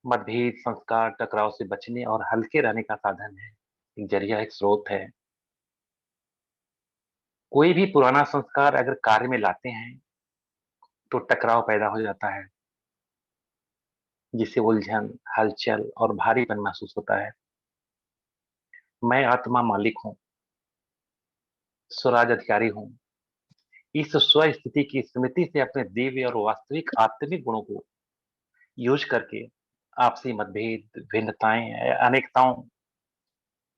मतभेद, संस्कार, टकराव से बचने और हल्के रहने का साधन है, एक जरिया, एक स्रोत है। कोई भी पुराना संस्कार अगर कार्य में लाते हैं तो टकराव पैदा हो जाता है, जिससे उलझन, हलचल और भारीपन महसूस होता है। मैं आत्मा मालिक हूँ, स्वराज अधिकारी हूँ। इस स्व स्थिति की स्मृति से अपने दिव्य और वास्तविक आत्मिक गुणों को यूज करके आपसी मतभेद, भिन्नताएं, अनेकताओं,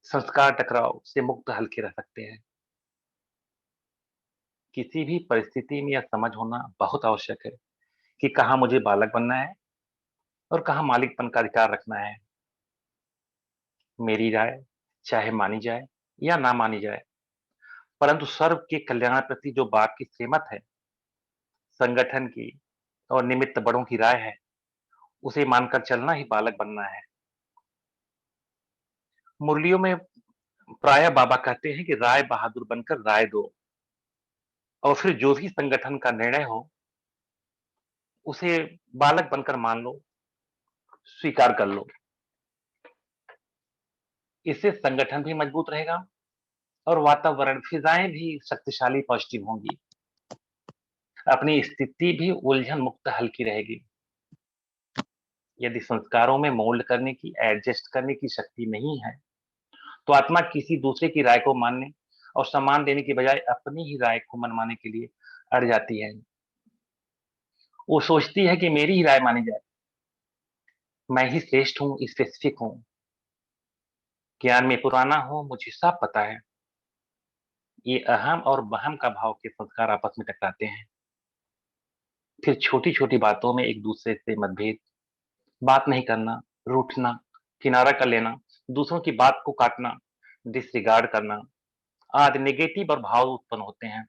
संस्कार टकराव से मुक्त हल्के रह सकते हैं। किसी भी परिस्थिति में यह समझ होना बहुत आवश्यक है कि कहाँ मुझे बालक बनना है और कहाँ मालिकपन का अधिकार रखना है। मेरी राय चाहे मानी जाए या ना मानी जाए, परंतु सर्व के कल्याण प्रति जो बाप की सहमत है, संगठन की और निमित्त बड़ों की राय है, उसे मानकर चलना ही बालक बनना है। मुरलियों में प्राय बाबा कहते हैं कि राय बहादुर बनकर राय दो और फिर जो भी संगठन का निर्णय हो उसे बालक बनकर मान लो, स्वीकार कर लो। इससे संगठन भी मजबूत रहेगा और वातावरण, फिजाएं भी शक्तिशाली पॉजिटिव होंगी। अपनी स्थिति भी उलझन मुक्त हल्की रहेगी। यदि संस्कारों में मोल्ड करने की, एडजस्ट करने की शक्ति नहीं है, तो आत्मा किसी दूसरे की राय को मानने और सम्मान देने की बजाय अपनी ही राय को मनवाने के लिए अड़ जाती है। वो सोचती है कि मेरी ही राय मानी जाए, मैं ही श्रेष्ठ हूं, स्पेसिफिक हूं, ज्ञान में पुराना हूं, मुझे सब पता है। ये अहम और वहम का भाव के संस्कार आपस में टकराते हैं। फिर छोटी छोटी बातों में एक दूसरे से मतभेद, बात नहीं करना, रूठना, किनारा कर लेना, दूसरों की बात को काटना, डिसरिगार्ड करना आदि नेगेटिव और भाव उत्पन्न होते हैं,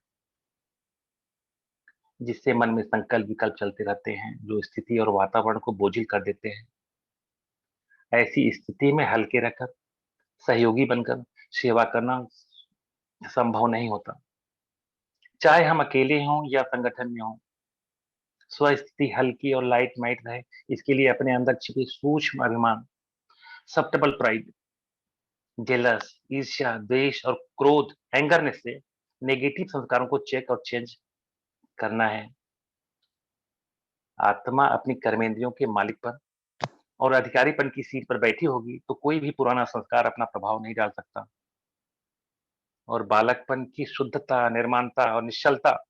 जिससे मन में संकल्प विकल्प चलते रहते हैं, जो स्थिति और वातावरण को बोझिल कर देते हैं। ऐसी स्थिति में हल्के रहकर, सहयोगी बनकर सेवा करना संभव नहीं होता। चाहे हम अकेले हों या संगठन में हों, स्वस्थिति हल्की और लाइट माइट रहे, इसके लिए अपने अंदर छिपे सूक्ष्म अभिमान, सब्टेबल प्राइड, जेलस, ईर्ष्या, द्वेष और क्रोध, एंगरनेस से नेगेटिव संस्कारों को चेक और चेंज करना है। आत्मा अपनी कर्मेंद्रियों के मालिकपन और अधिकारीपन की सीट पर बैठी होगी तो कोई भी पुराना संस्कार अपना प्रभाव नहीं डाल सकता। और बालकपन की शुद्धता, निर्माणता और निश्चलता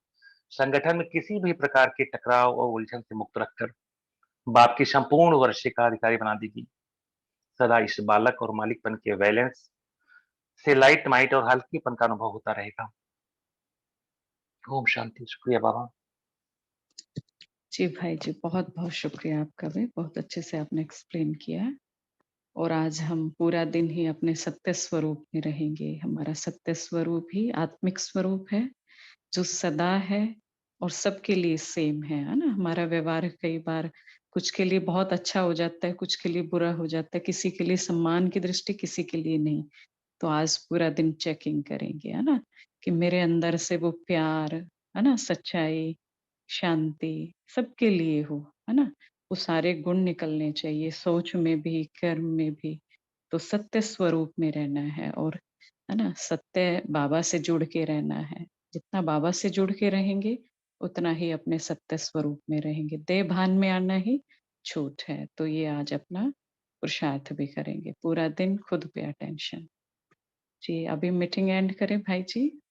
संगठन में किसी भी प्रकार के टकराव और उलझन से मुक्त रखकर बाप की संपूर्ण वर्ष का अधिकारी बना देगी। सदा इस बालक और मालिकपन के बैलेंस से लाइट माइट और हल्कीपन का अनुभव होता रहेगा। ओम शांति। शुक्रिया बाबा। जी भाई जी, बहुत-बहुत शुक्रिया आपका भी, बहुत अच्छे से आपने एक्सप्लेन किया। और आज हम पूरा दिन ही अपने सत्य स्वरूप में रहेंगे। हमारा सत्य स्वरूप ही आत्मिक स्वरूप है, जो सदा है और सबके लिए सेम है ना? हमारा व्यवहार कई बार कुछ के लिए बहुत अच्छा हो जाता है, कुछ के लिए बुरा हो जाता है, किसी के लिए सम्मान की दृष्टि, किसी के लिए नहीं। तो आज पूरा दिन चेकिंग करेंगे, है ना? कि मेरे अंदर से वो प्यार, है ना? सच्चाई, शांति सबके लिए हो, है ना? वो सारे गुण निकलने चाहिए, सोच में भी, कर्म में भी। तो सत्य स्वरूप में रहना है और है ना? सत्य बाबा से जुड़ के रहना है। जितना बाबा से जुड़ के रहेंगे, उतना ही अपने सत्य स्वरूप में रहेंगे। देह भान में आना ही छूट है। तो ये आज अपना पुरुषार्थ भी करेंगे। पूरा दिन खुद पे अटेंशन। जी, अभी मीटिंग एंड करें भाई जी?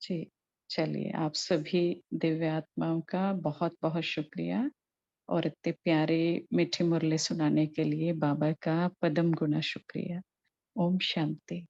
जी, चलिए आप सभी दिव्य आत्माओं का बहुत-बहुत शुक्रिया और इतने प्यारे मीठी मुरली सुनाने के लिए बाबा का पदम गुना शुक्रिया। ओम शांति।